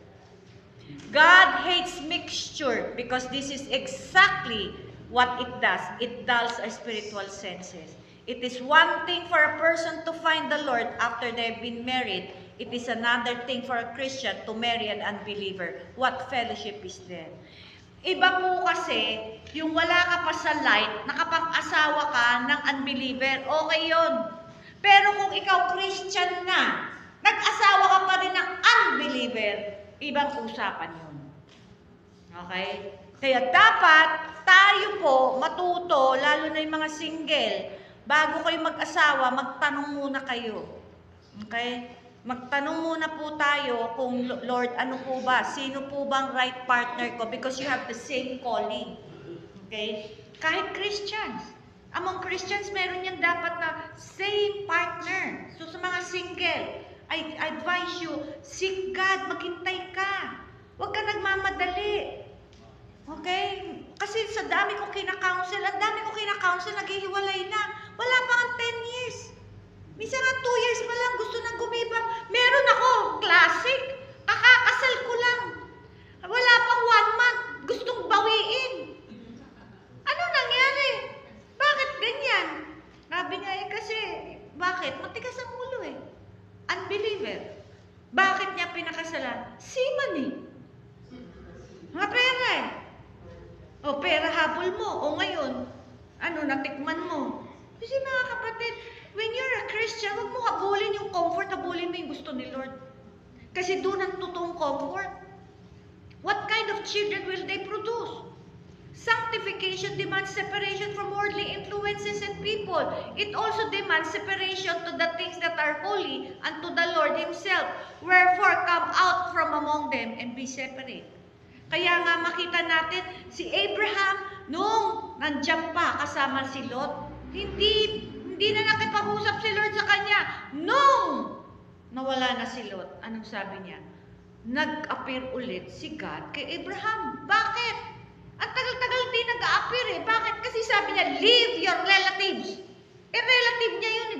God hates mixture because this is exactly what it does. It dulls our spiritual senses. It is one thing for a person to find the Lord after they have been married. It is another thing for a Christian to marry an unbeliever. What fellowship is there? Iba po kasi, yung wala ka pa sa light, nakapag-asawa ka ng unbeliever, okay yun. Pero kung ikaw Christian na, nag-asawa ka pa rin ng unbeliever, ibang usapan yun. Okay? Kaya dapat tayo po matuto, lalo na yung mga single, bago kayo mag-asawa, magtanong muna kayo. Okay? Magtanong muna po tayo kung, Lord, ano po ba? Sino po bang right partner ko? Because you have the same calling. Okay? Kahit Christians. Among Christians, meron yan dapat na same partner. So sa mga single, I advise you, seek God, maghintay ka. Huwag ka nagmamadali. Okay? Kasi sa dami kong kinakounsel, naghihiwalay na. Wala pa ang 10 years. Minsan nga 2 years pa lang, gusto nang gumibang. Meron ako, classic. Kakakasal ko lang. Wala pang 1 month, gustong bawiin. Ano nangyari? Bakit ganyan? Sabi niya, kasi, bakit? Matigas ang ulo eh. Unbeliever. Bakit niya pinakasalan? Seaman eh. Mga pera eh. O, pera habol mo. O ngayon, natikman mo. Kasi mga kapatid, when you're a Christian, huwag mo habulin yung comfort, habulin mo yung gusto ni Lord. Kasi doon ang totoong comfort. What kind of children will they produce? Sanctification demands separation from worldly influences and people. It also demands separation to the things that are holy and to the Lord Himself. Wherefore, come out from among them and be separate. Kaya nga makita natin, si Abraham, nung nandiyan pa kasama si Lot, hindi na nakipag-usap si Lord sa kanya. Nung nawala na si Lot, anong sabi niya? Nag-appear ulit si God kay Abraham. Bakit? Ang tagal-tagal hindi nag-a-appear eh. Bakit? Kasi sabi niya, leave your relatives. Relative niya yun.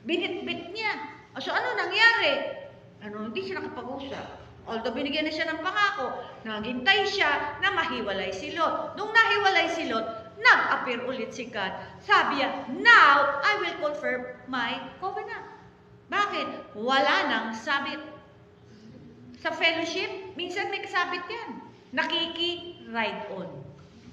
Binitbit niya. So ano nangyari? Hindi siya nakapag-usap. Although binigyan na siya ng pangako, naghintay siya na mahiwalay si Lot. Nung nahiwalay si Lot, nag-appear ulit si God. Sabi niya, now I will confirm my covenant. Bakit? Wala nang sabit. Sa fellowship, minsan may kasabit yan. Nakiki-ride on.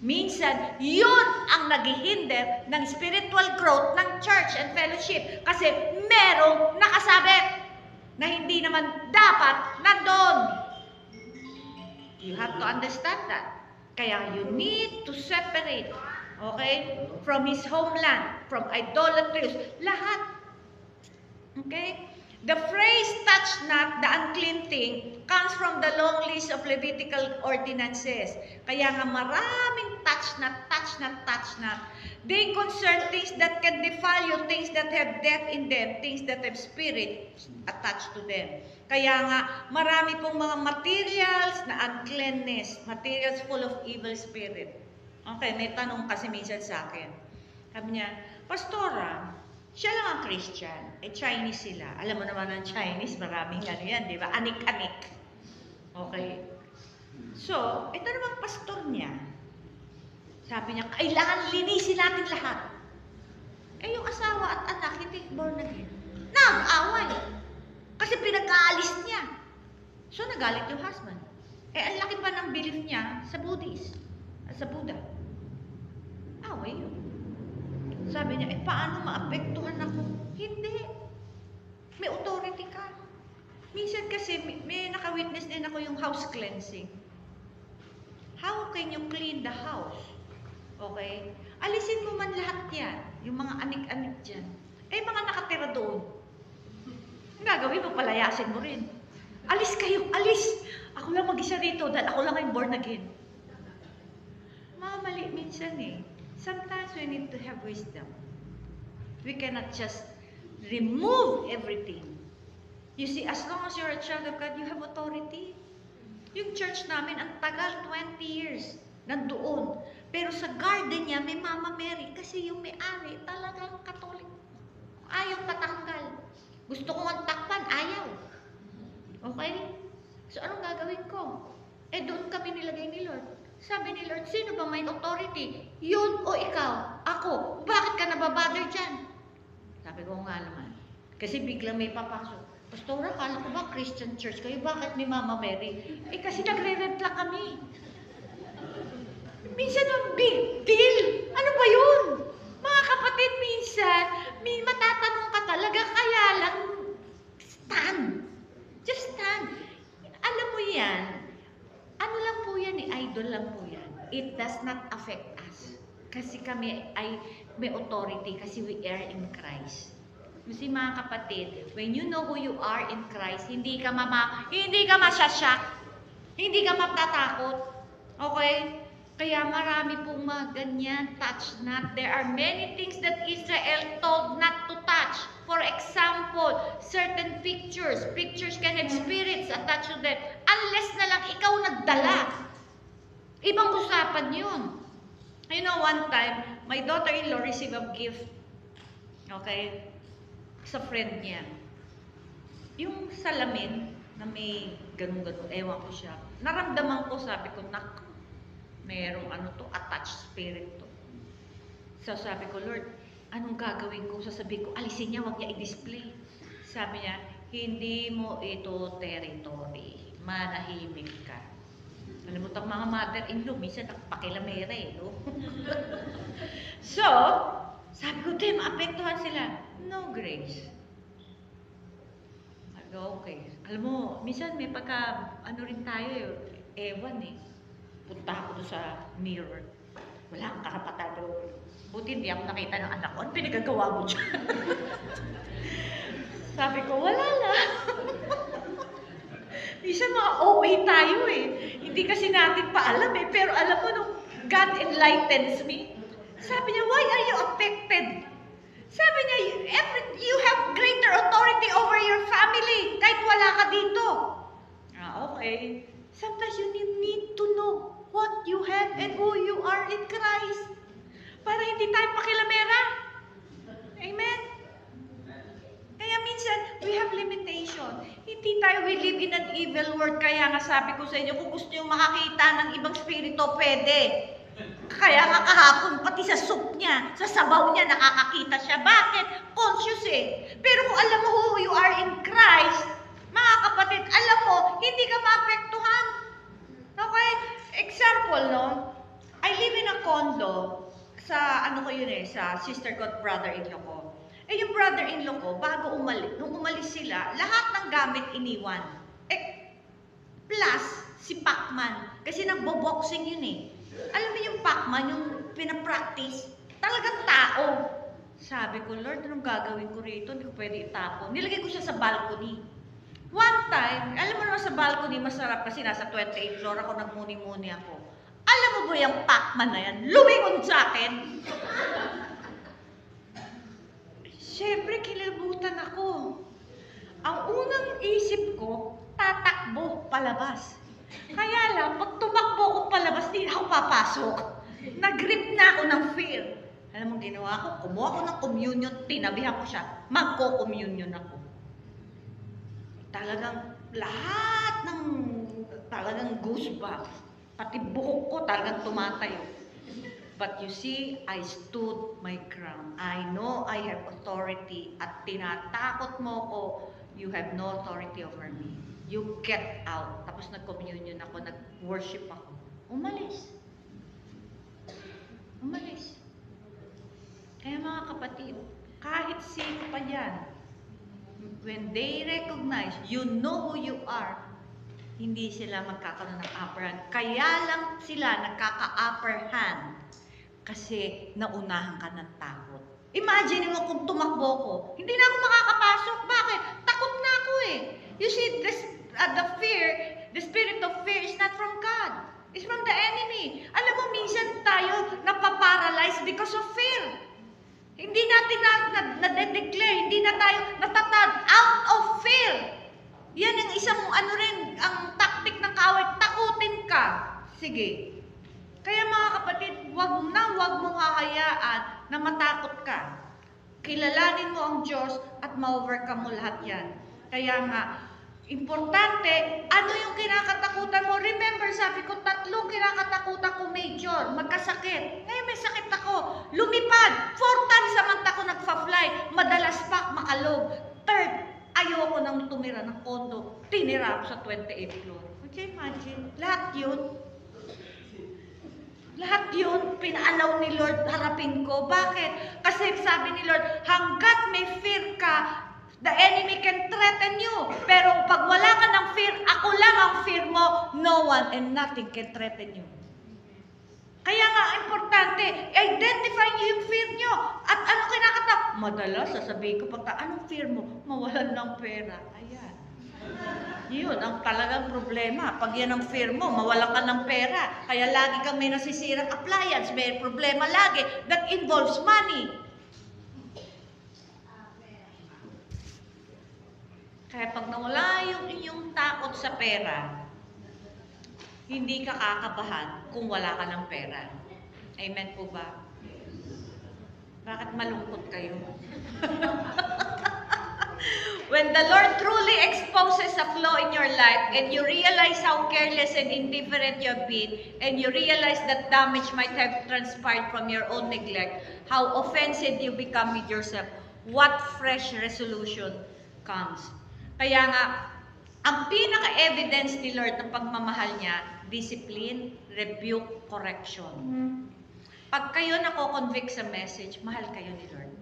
Minsan, yun ang naghihinder ng spiritual growth ng church and fellowship. Kasi merong nakasabit na hindi naman dapat nandun. You have to understand that. Kaya you need to separate, okay, from his homeland, from idolatries, lahat. Okay? The phrase, touch not the unclean thing, comes from the long list of Levitical ordinances. Kaya nga maraming touch not. They concern things that can defile you, things that have death in them, things that have spirit attached to them. Kaya nga, marami pong mga materials na uncleanness, materials full of evil spirit. Okay, may tanong kasi minsan sa akin, Sabi niya, Pastora, siya lang ang Christian. Eh, Chinese sila. Alam mo naman ang Chinese, maraming ano yan, di ba? Anik-anik. Okay. So, ito namang pastor niya. Sabi niya, kailangan linisin natin lahat. Eh, yung asawa at anak, hindi born again. Nag-away. Kasi pinag-aalis niya. So, nagalit yung husband. Eh, ang laki pa ng belief niya sa Buddhist. Sa Buddha. Away yun. Sabi niya, eh, paano maapektuhan ako? Hindi. May authority ka. Minsan kasi, may naka-witness din ako yung house cleansing. How can you clean the house? Okay? Alisin mo man lahat yan. Yung mga anik-anik dyan. Eh, mga nakatira doon. Ang gagawin mo, palayasin mo rin. Alis kayo, alis! Ako lang mag-isa rito dahil ako lang ay born again. Mali minsan eh. Sometimes we need to have wisdom. We cannot just remove everything. You see, as long as you're a child of God, you have authority. Yung church namin, ang tagal, 20 years, nandoon. Pero sa garden niya, may Mama Mary. Kasi yung may-ari, talagang Katolik. Ayaw patanggal. Gusto kong takpan, ayaw. Okay? So, anong gagawin ko? Eh, doon kami nilagay ni Lord. Sabi ni Lord, sino ba may authority? Yun o ikaw? Ako. Bakit ka nababother dyan? Sabi ko nga naman. Kasi biglang may papasok. Pastora, kala ko ba Christian church kayo? Bakit may Mama Mary? Eh kasi nagre-rent lang kami. Minsan ang big deal. Ano ba yun? Mga kapatid, minsan, may matatanong ka talaga, kaya lang, stand. Just stand. Alam mo yan, ano lang po yan eh, idol lang po yan. It does not affect us. Kasi kami ay may authority kasi we are in Christ. You see mga kapatid, when you know who you are in Christ, hindi ka masasyak, hindi ka matatakot. Okay? Kaya marami pong mga ganyan, touch not. There are many things that Israel told not to touch. For example, certain pictures can have spirits attached to them. Unless na lang ikaw nagdala. Ibang usapan yun. You know, one time, my daughter-in-law received a gift. Okay? Sa friend niya. Yung salamin na may ganun-ganun, ewan ko siya. Naramdaman ko, sabi ko, nak, merong ano to, attached spirit to. So sabi ko, Lord, anong gagawin ko? Sasabihin ko, alisin niya, huwag niya i-display. Sabi niya, hindi mo ito territory. Manahimik ka. Alam mo itong mga mother-in-law, minsan pakilamera eh. No? So, sabi ko, Tim, apektuhan sila. No grace. Okay. Alam mo, minsan may pagka, ano rin tayo ewan eh. Punta ako doon sa mirror. Wala akong karapatan doon. Buti hindi ako nakita ng anak ko. Ano pinagagawa mo dyan? Sabi ko, wala lang. Minsan mga OA tayo eh. Hindi kasi natin paalam eh. Pero alam mo, nung God enlightens me, sabi niya, why are you affected? Sabi niya, you have greater authority over your family kahit wala ka dito. Okay. Sometimes you need to know what you have and who you are in Christ. Para hindi tayo pakilamera. Amen? Kaya minsan, we have limitation. Hindi tayo, we live in an evil world. Kaya nga sabi ko sa inyo, kung gusto nyo makakita ng ibang spirito, pwede. Kaya nga kahapon, pati sa soup niya, sa sabaw niya, nakakakita siya. Bakit? Conscious eh. Pero kung alam mo who you are in Christ, mga kapatid, alam mo, hindi ka maapektuhan. Okay? Example, no? I live in a condo sa, ano ko yun eh, sa sister ko at brother-in-law ko. Eh, yung brother-in-law ko, bago nung umalis sila, lahat ng gamit iniwan. Eh, plus, si Pacman. Kasi nagbo-boxing yun eh. Alam mo yung Pacman, yung pinapractice, talagang tao. Sabi ko, Lord, anong gagawin ko rito? Hindi ko pwede itapon. Nilagay ko siya sa balcony. One time, alam mo naman sa balcony, masarap kasi nasa 28th floor ako, nagmuni-muni ako. Alam mo ba yung Pacman na yan? Lumingon sa akin. Siyempre, kilabutan ako. Ang unang isip ko, tatakbo palabas. Kaya lang, pag tumakbo ko palabas, di ako papasok. Nag-grip na ako ng fear. Alam mo, ginawa ko, kumuha ko ng communion, tinabihan ko siya, magko-communion ako. Talagang lahat ng talagang goosebumps, pati buhok ko talagang tumatayo. But you see, I stood my ground. I know I have authority at tinatakot mo ko, you have no authority over me. You get out. Tapos nag-communion ako, nag-worship ako. Umalis. Umalis. Kaya mga kapatid, kahit sino pa yan, when they recognize, you know who you are, hindi sila magkakaroon ng upper hand. Kaya lang sila nagkaka-upper hand kasi naunahan ka ng takot. Imagine mo kung tumakbo ko, hindi na ako makakapasok. Bakit? Takot na ako eh. You see, the fear, the spirit of fear is not from God. It's from the enemy. Alam mo, minsan tayo napaparalyze because of fear. Hindi natin na-declare, hindi na tayo natatag out of fear. Yan ang isang ang taktik ng kaaway, takutin ka. Sige. Kaya mga kapatid, wag mong hahayaan na matakot ka. Kilalanin mo ang Diyos at ma-overcome mo lahat yan. Kaya nga, importante, ano yung kinakatakutan mo? Remember, sabi ko, 3 kinakatakutan ko major. Magkasakit. Ngayon may sakit ako. Lumipad. 4 times samanta ko nagpa-fly. Madalas pa, makalog. 3rd, ayoko nang tumira ng kondo. Tinira ako sa 28th floor. Would you imagine? Lahat yun, pinaalaw ni Lord harapin ko. Bakit? Kasi sabi ni Lord, hanggat may fear ka, the enemy can threaten you. Pero pag wala ka ng fear, ako lang ang fear mo, no one and nothing can threaten you. Kaya nga, importante, identify niyo yung fear niyo. At ano kinakatak? Madalas, sasabihin ko pagka, anong fear mo? Mawalan ng pera. Ayan. Yun, ang talagang problema. Pag yan ang fear mo, mawalan ka ng pera. Kaya lagi kang may nasisirang appliance, may problema lagi. That involves money. Kaya pag nawala yung inyong takot sa pera, hindi ka kakabahan kung wala ka ng pera. Amen po ba? Bakit malungkot kayo? When the Lord truly exposes a flaw in your life and you realize how careless and indifferent you have been and you realize that damage might have transpired from your own neglect, how offensive you become with yourself, what fresh resolution comes. Kaya nga, ang pinaka-evidence ni Lord ng pagmamahal niya, discipline, rebuke, correction. Pag kayo nako-convict sa message, mahal kayo ni Lord.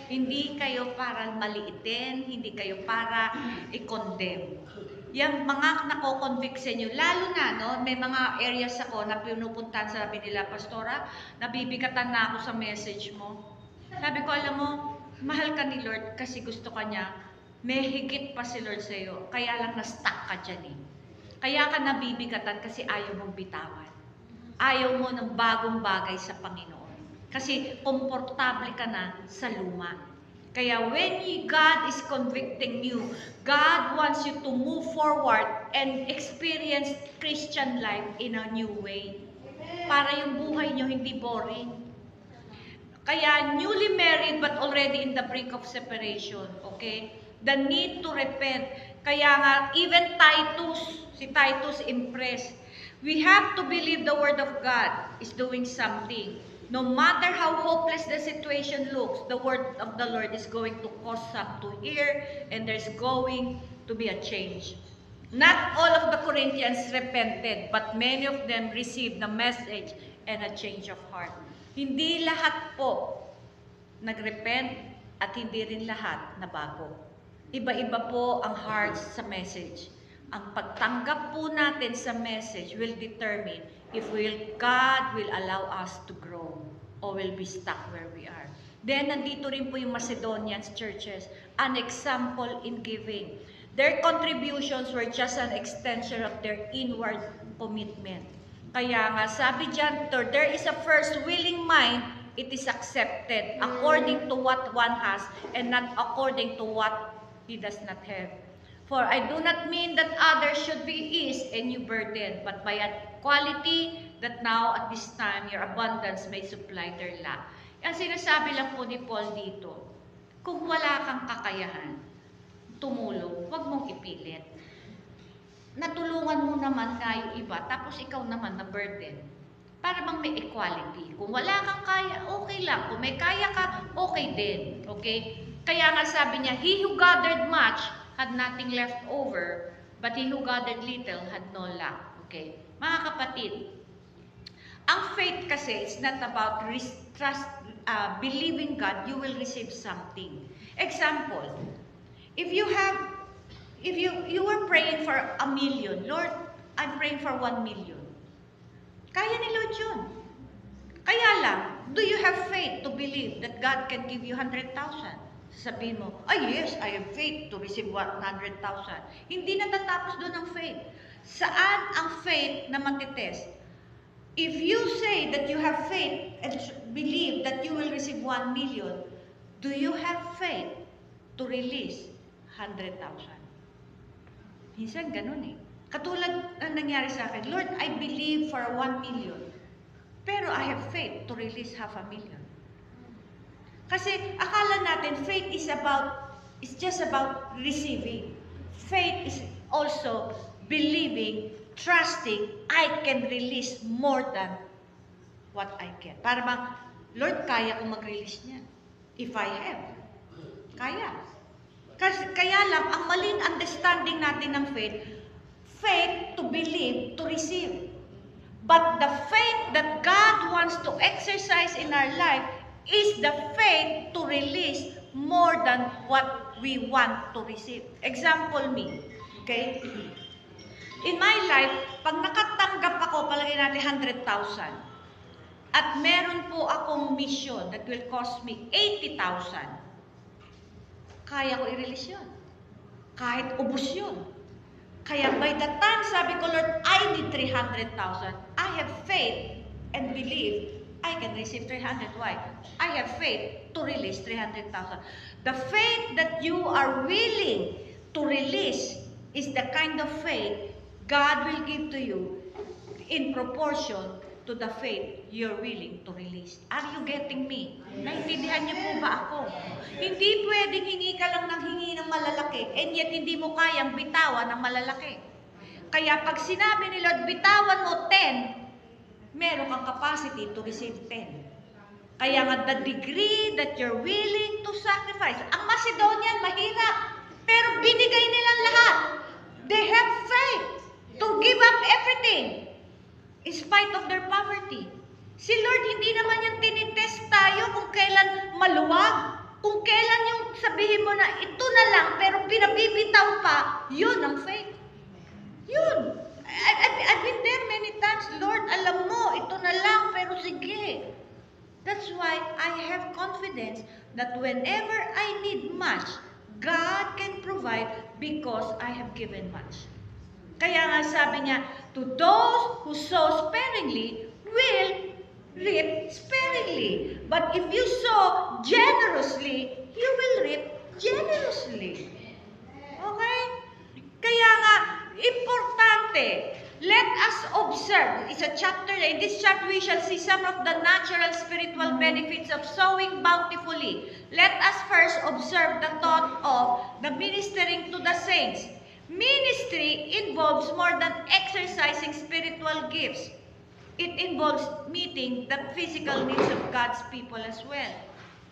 Hindi kayo para maliitin, hindi kayo para i-condemn. Yung mga nako-convict sa inyo, lalo na, no, may mga areas ako na pinupuntahan, sabi nila, Pastora, nabibigatan na ako sa message mo. Sabi ko, alam mo, mahal ka ni Lord kasi gusto ka niya, may higit pa si Lord sa iyo, kaya lang na-stuck ka dyan eh. Kaya ka nabibigatan kasi ayaw mong bitawan. Ayaw mo ng bagong bagay sa Panginoon. Kasi komportable ka na sa luma. Kaya when God is convicting you, God wants you to move forward and experience Christian life in a new way. Para yung buhay nyo hindi boring. Kaya newly married but already in the brink of separation, okay? The need to repent. Kaya nga, even si Titus impressed. We have to believe the Word of God is doing something. No matter how hopeless the situation looks, the Word of the Lord is going to cause some to hear and there's going to be a change. Not all of the Corinthians repented, but many of them received the message and a change of heart. Hindi lahat po nagrepent at hindi rin lahat nabago. Iba-iba po ang hearts sa message. Ang pagtanggap po natin sa message will determine if God will allow us to grow or will be stuck where we are. Then, nandito rin po yung Macedonians churches, an example in giving. Their contributions were just an extension of their inward commitment. Kaya nga, sabi dyan, there is a first willing mind, it is accepted according to what one has and not according to what he does not have. For I do not mean that others should be eased and you burden, but by a quality that now at this time your abundance may supply their lack. Ang sinasabi lang po ni Paul dito, kung wala kang kakayahan, tumulong, huwag mong ipilit. Natulungan mo naman nga yung iba, tapos ikaw naman na burden. Para bang may equality. Kung wala kang kaya, okay lang. Kung may kaya ka, okay din. Okay? Kaya nga sabi niya, he who gathered much had nothing left over, but he who gathered little had no lack. Okay? Mga kapatid, ang faith kasi is not about believing God, you will receive something. Example, if you were praying for 1 million, Lord, I'm praying for 1 million. Kaya ni Lord yun. Kaya lang, do you have faith to believe that God can give you 100,000? Sabihin mo, yes, I have faith to receive 100,000. Hindi natatapos doon ang faith. Saan ang faith na matitest? If you say that you have faith and believe that you will receive 1 million, do you have faith to release 100,000? Minsan ganun eh. Katulad ang nangyari sa akin, Lord, I believe for 1 million, pero I have faith to release 500,000. Kasi akala natin faith is just about receiving. Faith is also believing, trusting, I can release more than what I can. Para bang, Lord, kaya kong mag-release niyan. If I have. Kaya. Kaya lang, ang maling understanding natin ng faith to believe, to receive. But the faith that God wants to exercise in our life is the faith to release more than what we want to receive. Example me, okay? In my life, pag nakatanggap ako, palagay natin 100,000, at meron po akong mission that will cost me 80,000, kaya ko i-release yun. Kahit ubos yun. Kaya by the time sabi ko, Lord, I need 300,000, I have faith and believe I can receive 300. Why? I have faith to release 300,000. The faith that you are willing to release is the kind of faith God will give to you in proportion to the faith you're willing to release. Are you getting me? Naintindihan niyo po ba ako? Hindi pwedeng hingi ka lang ng hingi ng malalaki, and yet hindi mo kayang bitawan ng malalaki. Kaya pag sinabi ni Lord, bitawan mo 10, meron kang capacity to receive 10. Kaya nga, the degree that you're willing to sacrifice. Ang Macedonian, mahirap, pero binigay nilang lahat. They have faith to give up everything in spite of their poverty. Si Lord, hindi naman yan tinitest tayo kung kailan maluwag. Kung kailan yung sabihin mo na ito na lang, pero pinabibitaw pa, yun ang faith. Yun. I've been there many times. Lord, alam mo, ito na lang, pero sige. That's why I have confidence that whenever I need much, God can provide because I have given much. Kaya nga sabi niya, to those who sow sparingly will reap sparingly. But if you sow generously, you will reap generously. Okay? Kaya nga, importante, let us observe. It's a chapter. In this chapter, we shall see some of the natural spiritual benefits of sowing bountifully. Let us first observe the thought of the ministering to the saints. Ministry involves more than exercising spiritual gifts. It involves meeting the physical needs of God's people as well.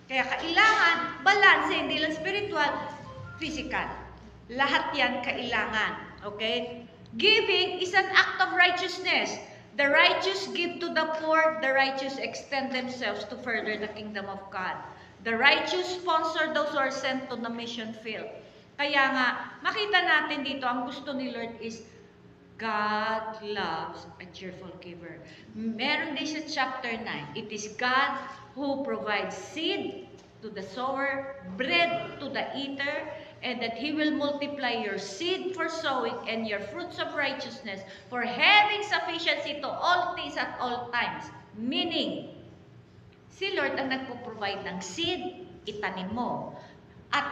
Kaya kailangan balance, hindi lang spiritual, physical. Lahat yan kailangan. Okay? Giving is an act of righteousness. The righteous give to the poor, the righteous extend themselves to further the kingdom of God. The righteous sponsor those who are sent to the mission field. Kaya nga, makita natin dito, ang gusto ni Lord is God loves a cheerful giver. Meron din sa chapter 9. It is God who provides seed to the sower, bread to the eater, and that He will multiply your seed for sowing and your fruits of righteousness for having sufficiency to all things at all times. Meaning, si Lord ang nagpo-provide ng seed, itanim mo, at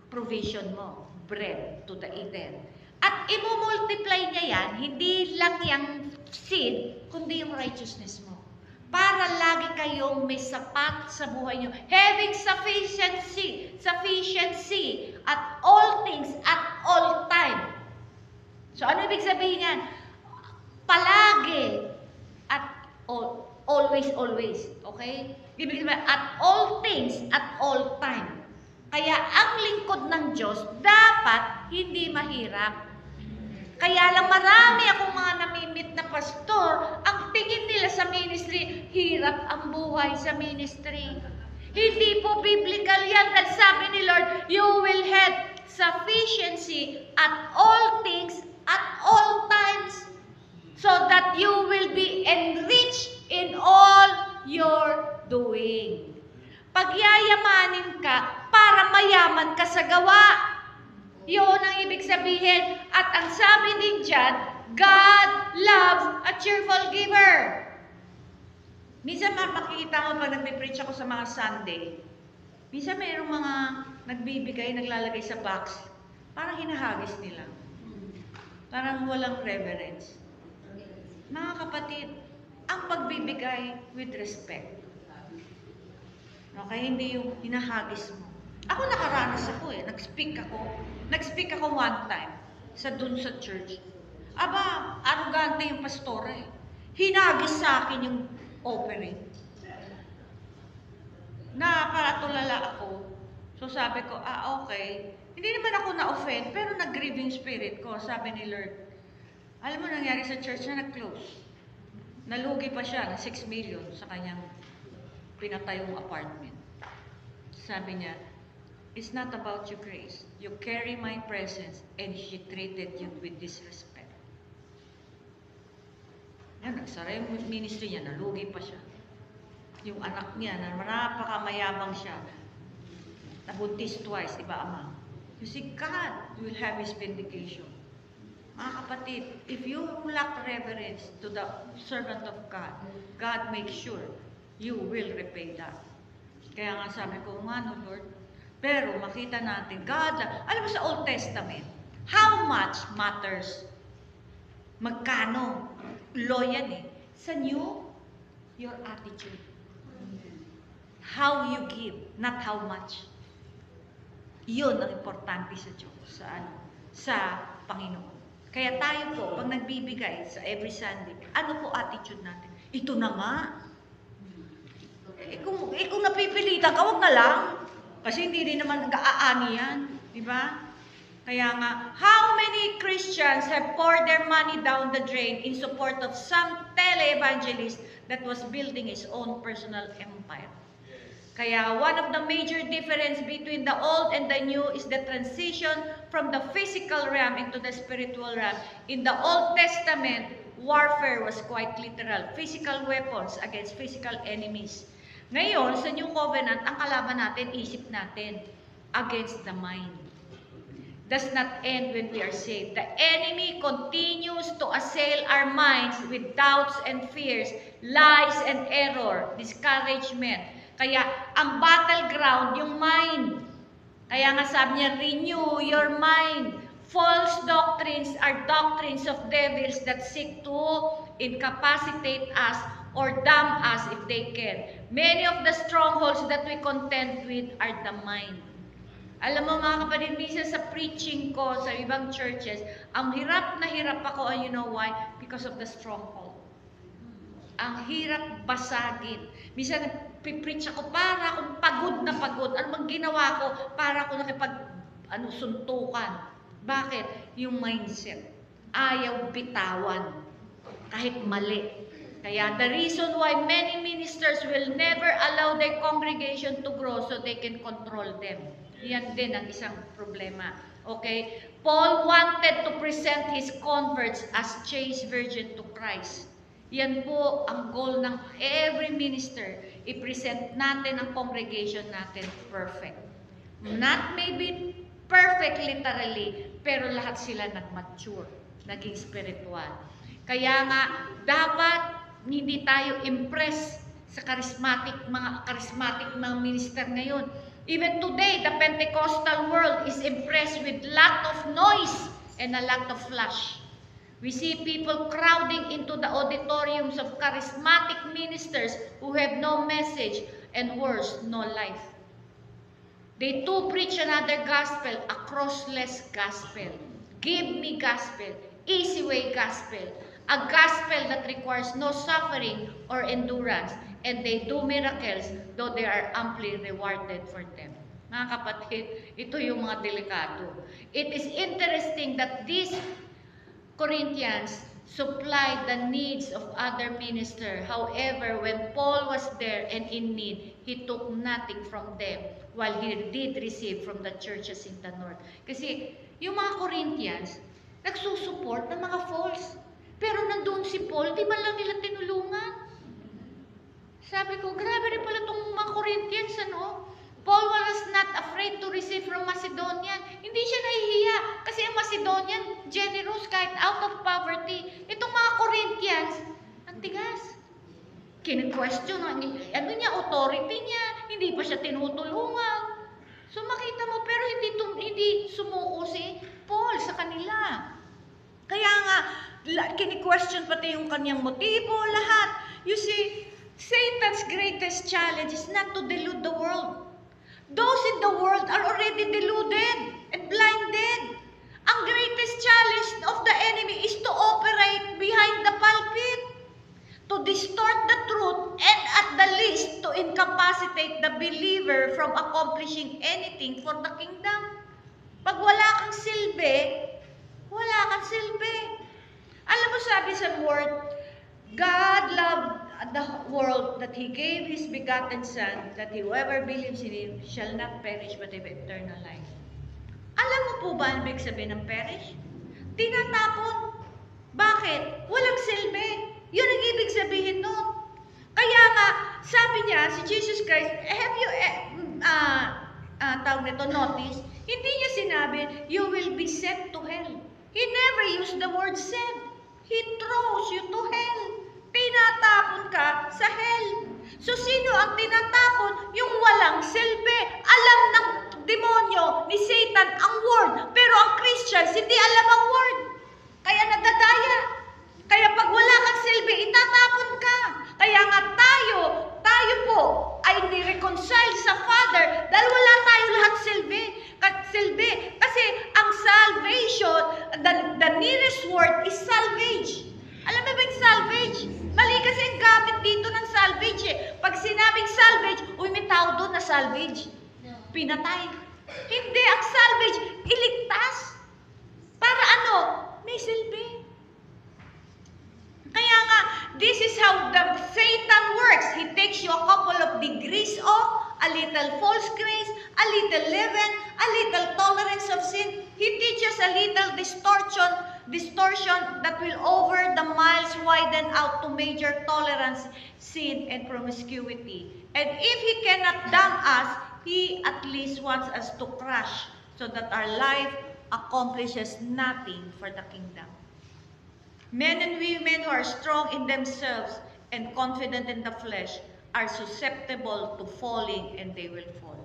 provision mo, bread to the eater. At imumultiply niya yan, hindi lang yung seed, kundi yung righteousness mo. para lagi kayong may sapat sa buhay nyo. Having sufficiency at all things at all time. So, ano ibig sabihin yan? Palagi at always. Okay? Ibig sabihin, at all things at all time. Kaya ang lingkod ng Diyos dapat hindi mahirap. Kaya lang marami akong mga namimit na pastor, ang tingin nila sa ministry, hirap ang buhay sa ministry. Hindi po biblical yan. Dahil sabi ni Lord, you will have sufficiency at all things at all times, so that you will be enriched in all your doing. Pagyayamanin ka para mayaman ka sa gawa. Yun ang ibig sabihin. At ang sabi din dyan, God loves a cheerful giver. Minsan makikita mo pag nagpipreach ako sa mga Sunday, minsan mayroong mga nagbibigay, naglalagay sa box, parang hinahagis nila. Parang walang reverence. Mga kapatid, ang pagbibigay with respect. Okay, hindi yung hinahagis mo. Ako nakaranas ako Nag-speak ako one time dun sa church. Aba, arrogante yung pastor eh. Hinagis sa akin yung offering. Naparatulala ako. So sabi ko, okay. Hindi naman ako na-offend, pero nag-grieve yung spirit ko. Sabi ni Lord, alam mo nangyari sa church na nag-close. Nalugi pa siya ng 6 million sa kanyang pinatayong apartment. Sabi niya, it's not about your grace. You carry my presence and she treated you with disrespect. Yan, nagsara yung ministry niya, nalugi pa siya. Yung anak niya, na napakamayabang siya, nabuntis twice, iba ama. You see, God will have His vindication. Mga kapatid, if you lack reverence to the servant of God, God makes sure you will repay that. Kaya nga sabi ko, no Lord, pero makita natin, God, alam mo sa Old Testament, how much matters? Magkano? Law yan eh. Sa New, your attitude. How you give, not how much. Yun ang importante sa Diyos, sa Panginoon. Kaya tayo po, pag nagbibigay sa every Sunday, ano po attitude natin? Ito na nga. Kung napipilitan ka, wag na lang. Kasi hindi rin naman nag-aani yan. Diba? Kaya nga, how many Christians have poured their money down the drain in support of some tele-evangelist that was building his own personal empire? Kaya one of the major difference between the old and the new is the transition from the physical realm into the spiritual realm. In the Old Testament, warfare was quite literal. Physical weapons against physical enemies. Ngayon, sa New Covenant, ang kalaban natin, isip natin, against the mind. Does not end when we are saved. The enemy continues to assail our minds with doubts and fears, lies and error, discouragement. Kaya, ang battleground, yung mind. Kaya nga sabi niya, renew your mind. False doctrines are doctrines of devils that seek to incapacitate us or damn us if they can. Many of the strongholds that we contend with are the mind. Alam mo mga kapatid, minsan sa preaching ko sa ibang churches, ang hirap na hirap ako, and you know why? Because of the stronghold. Ang hirap basagin. Minsan nagpipreach ako para akong pagod na pagod. Ano bang ginawa ko? Para ako suntukan. Bakit? Yung mindset. Ayaw bitawan. Kahit mali. Kaya the reason why many ministers will never allow their congregation to grow so they can control them. Yan din ang isang problema. Okay? Paul wanted to present his converts as chaste virgin to Christ. Yan po ang goal ng every minister. I-present natin ang congregation natin perfect. Not maybe perfect literally, pero lahat sila nag-mature, naging spiritual. Kaya nga, dapat hindi tayo impress sa mga charismatic mga minister ngayon. Even today, the Pentecostal world is impressed with lot of noise and a lot of flash. We see people crowding into the auditoriums of charismatic ministers who have no message and worse, no life. They too preach another gospel, a crossless gospel. Give me gospel, easy way gospel, a gospel that requires no suffering or endurance, and they do miracles though they are amply rewarded for them. Mga kapatid, ito yung mga delikado. It is interesting that these Corinthians supplied the needs of other ministers. However, when Paul was there and in need, he took nothing from them while he did receive from the churches in the north. Kasi yung mga Corinthians, nagsusupport ng mga false. Pero nandun si Paul, di man lang nila tinulungan. Sabi ko, grabe rin pala itong mga Corinthians, ano? Paul was not afraid to receive from Macedonian. Hindi siya nahihiya kasi ang Macedonian, generous kahit out of poverty. Itong mga Corinthians, ang tigas. Kine-question ano niya, authority niya, hindi pa siya tinutulungan. So makita mo, pero hindi sumuko si Paul sa kanila. Kaya nga, kine-question pati yung kanyang motibo, lahat. You see, Satan's greatest challenge is not to delude the world. Those in the world are already deluded and blinded. Ang greatest challenge of the enemy is to operate behind the pulpit, to distort the truth, and at the least, to incapacitate the believer from accomplishing anything for the kingdom. Pag wala kang silbi, wala kang silbi. Alam mo, sabi sa word, God loved the world that He gave His begotten Son, that whoever believes in Him shall not perish but have eternal life. Alam mo po ba ang ibig sabihin ng perish? Tinatapon. Bakit? Walang silbi. Yun ang ibig sabihin nun. Kaya nga, sabi niya, si Jesus Christ, have you, tawag nito, notice? Hindi niya sinabi, you will be sent to hell. He never used the word sent. He throws you to hell. Tinatapon ka sa hell. So, sino ang tinatapon? Yung walang silbi. Alam ng demonyo ni Satan ang word. Pero ang Christians, hindi alam ang word. Kaya nadadaya. Kaya pag wala kang silbi, itatapon ka. Kaya nga tayo po ay ni-reconcile sa Father dahil wala tayo lahat silbi. Kasi ang salvation, the nearest word is salvage. Alam mo ba yung salvage? Mali kasi ang gamit dito ng salvage eh. Pag sinabing salvage, may tao doon na salvage. Pinatay. Hindi, ang salvage, iligtas. Para ano? May silbi. Kaya nga, this is how the Satan works. He takes you a couple of degrees off, a little false grace, a little leaven, a little tolerance of sin. He teaches a little distortion that will over the miles widen out to major tolerance, sin, and promiscuity. And if He cannot damn us, He at least wants us to crash so that our life accomplishes nothing for the kingdom. Men and women who are strong in themselves and confident in the flesh are susceptible to falling, and they will fall.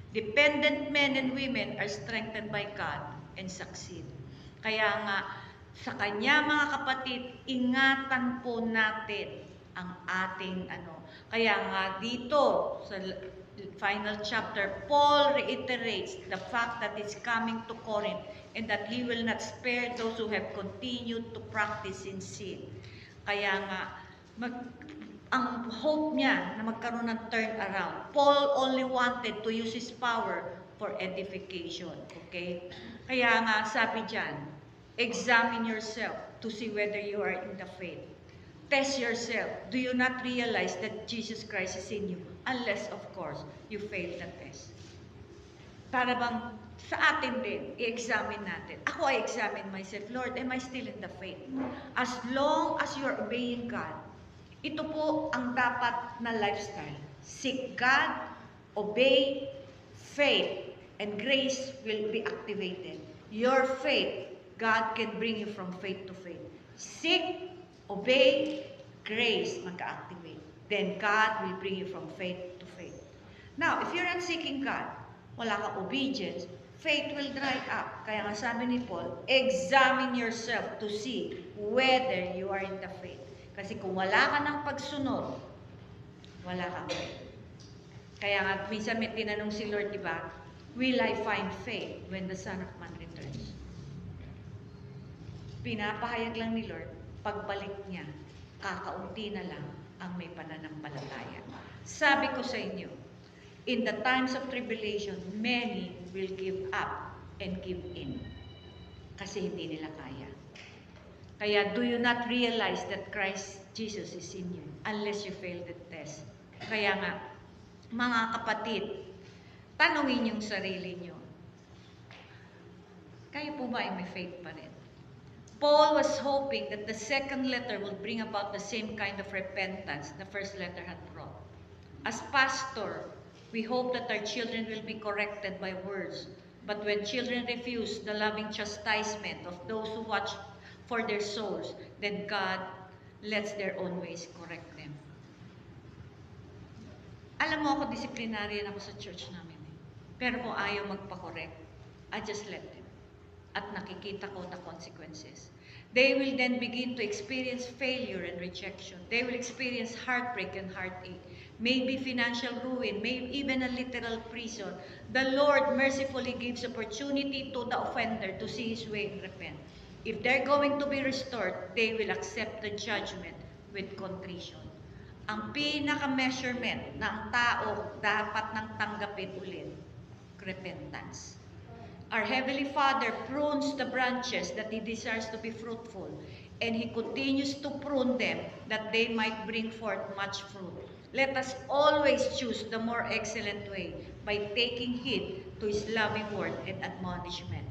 Dependent men and women are strengthened by God and succeed. Kaya nga, sa Kanya mga kapatid, ingatan po natin ang ating Kaya nga dito, sa final chapter, Paul reiterates the fact that He's coming to Corinth and that He will not spare those who have continued to practice in sin. Kaya nga, ang hope niya na magkaroon ng turnaround. Paul only wanted to use his power for edification. Okay? Kaya nga, sabi dyan, examine yourself to see whether you are in the faith. Test yourself. Do you not realize that Jesus Christ is in you? Unless, of course, you fail the test. Para bang sa atin din, i-examine natin. Ako, I examine myself. Lord, am I still in the faith? As long as you're obeying God, ito po ang dapat na lifestyle. Seek God, obey, faith, and grace will be activated. Your faith, God can bring you from faith to faith. Seek, obey, grace magka-activate. Then God will bring you from faith to faith. Now, if you're not seeking God, wala kang obedience, faith will dry up. Kaya nga sabi ni Paul, examine yourself to see whether you are in the faith. Kasi kung wala ka ng pagsunod, wala kang faith. Kaya nga, minsan may tinanong si Lord, di ba? Will I find faith when the Son of Man returns? Pinapahayag lang ni Lord, pagbalik niya, kakaunti na lang ang may pananampalataya. Sabi ko sa inyo, in the times of tribulation, many will give up and give in. Kasi hindi nila kaya. Kaya do you not realize that Christ Jesus is in you unless you fail the test? Kaya nga, mga kapatid, tanungin yung sarili nyo. Kayo po ba ay may faith pa rin? Paul was hoping that the second letter will bring about the same kind of repentance the first letter had brought. As pastor, we hope that our children will be corrected by words. But when children refuse the loving chastisement of those who watch for their souls, then God lets their own ways correct them. Alam mo ako, disciplinarian ako sa church namin. Pero kung ayaw magpa-correct, I just let them. At nakikita ko the consequences. They will then begin to experience failure and rejection. They will experience heartbreak and heartache. Maybe financial ruin, maybe even a literal prison. The Lord mercifully gives opportunity to the offender to see his way and repent. If they're going to be restored, they will accept the judgment with contrition. Ang pinaka-measurement ng tao dapat nang tanggapin ulit, repentance. Our Heavenly Father prunes the branches that He desires to be fruitful, and He continues to prune them that they might bring forth much fruit. Let us always choose the more excellent way by taking heed to His loving word and admonishment.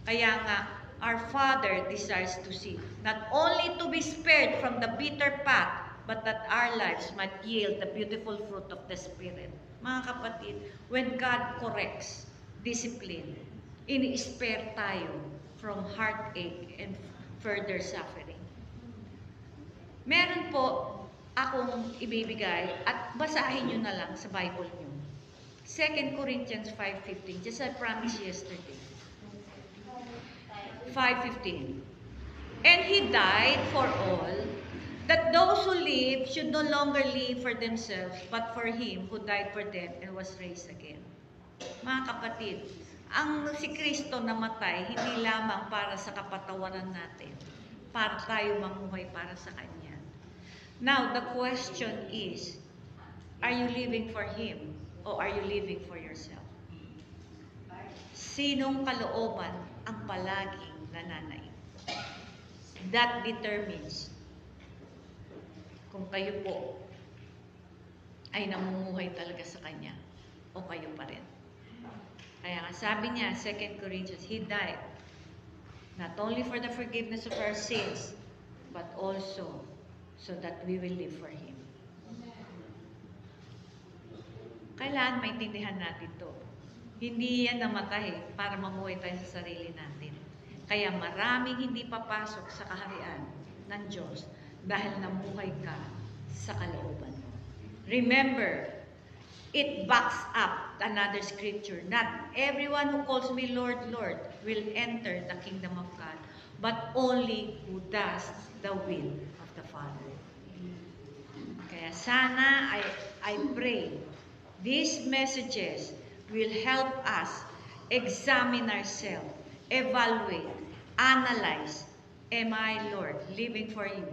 Kaya nga, our Father desires to see, not only to be spared from the bitter path, but that our lives might yield the beautiful fruit of the Spirit. Mga kapatid, when God corrects, discipline, ini-spare tayo from heartache and further suffering. Meron po akong ibibigay at basahin nyo na lang sa Bible nyo. 2 Corinthians 5:15, just I promised yesterday. 5:15. And He died for all, that those who live should no longer live for themselves, but for Him who died for them and was raised again. Mga kapatid, ang si Kristo namatay, hindi lamang para sa kapatawaran natin, para tayo mamuhay para sa Kanya. Now, the question is, are you living for Him or are you living for yourself? Sinong kalooban ang palaging nananaig? That determines kung kayo po ay namumuhay talaga sa Kanya o kayo pa rin. Kaya nga sabi niya, 2 Corinthians, He died not only for the forgiveness of our sins, but also so that we will live for Him. Kailangan maintindihan natin ito. Hindi yan namatay para mamuhay tayo sa sarili natin. Kaya maraming hindi papasok sa kaharian ng Diyos dahil namuhay ka sa kalooban mo. Remember, it backs up another scripture. Not everyone who calls me Lord, Lord will enter the kingdom of God, but only who does the will of the Father. Kaya sana I pray these messages will help us examine ourselves, evaluate, analyze. Am I, Lord, living for You?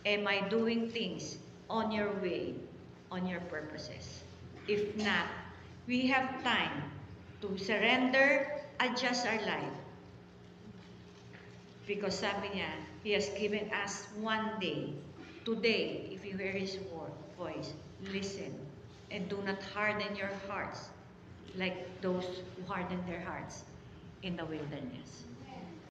Am I doing things on Your way, on Your purposes? If not, we have time to surrender, adjust our life. Because sabi niya, He has given us one day. Today, if you hear His voice, listen. And do not harden your hearts like those who hardened their hearts in the wilderness.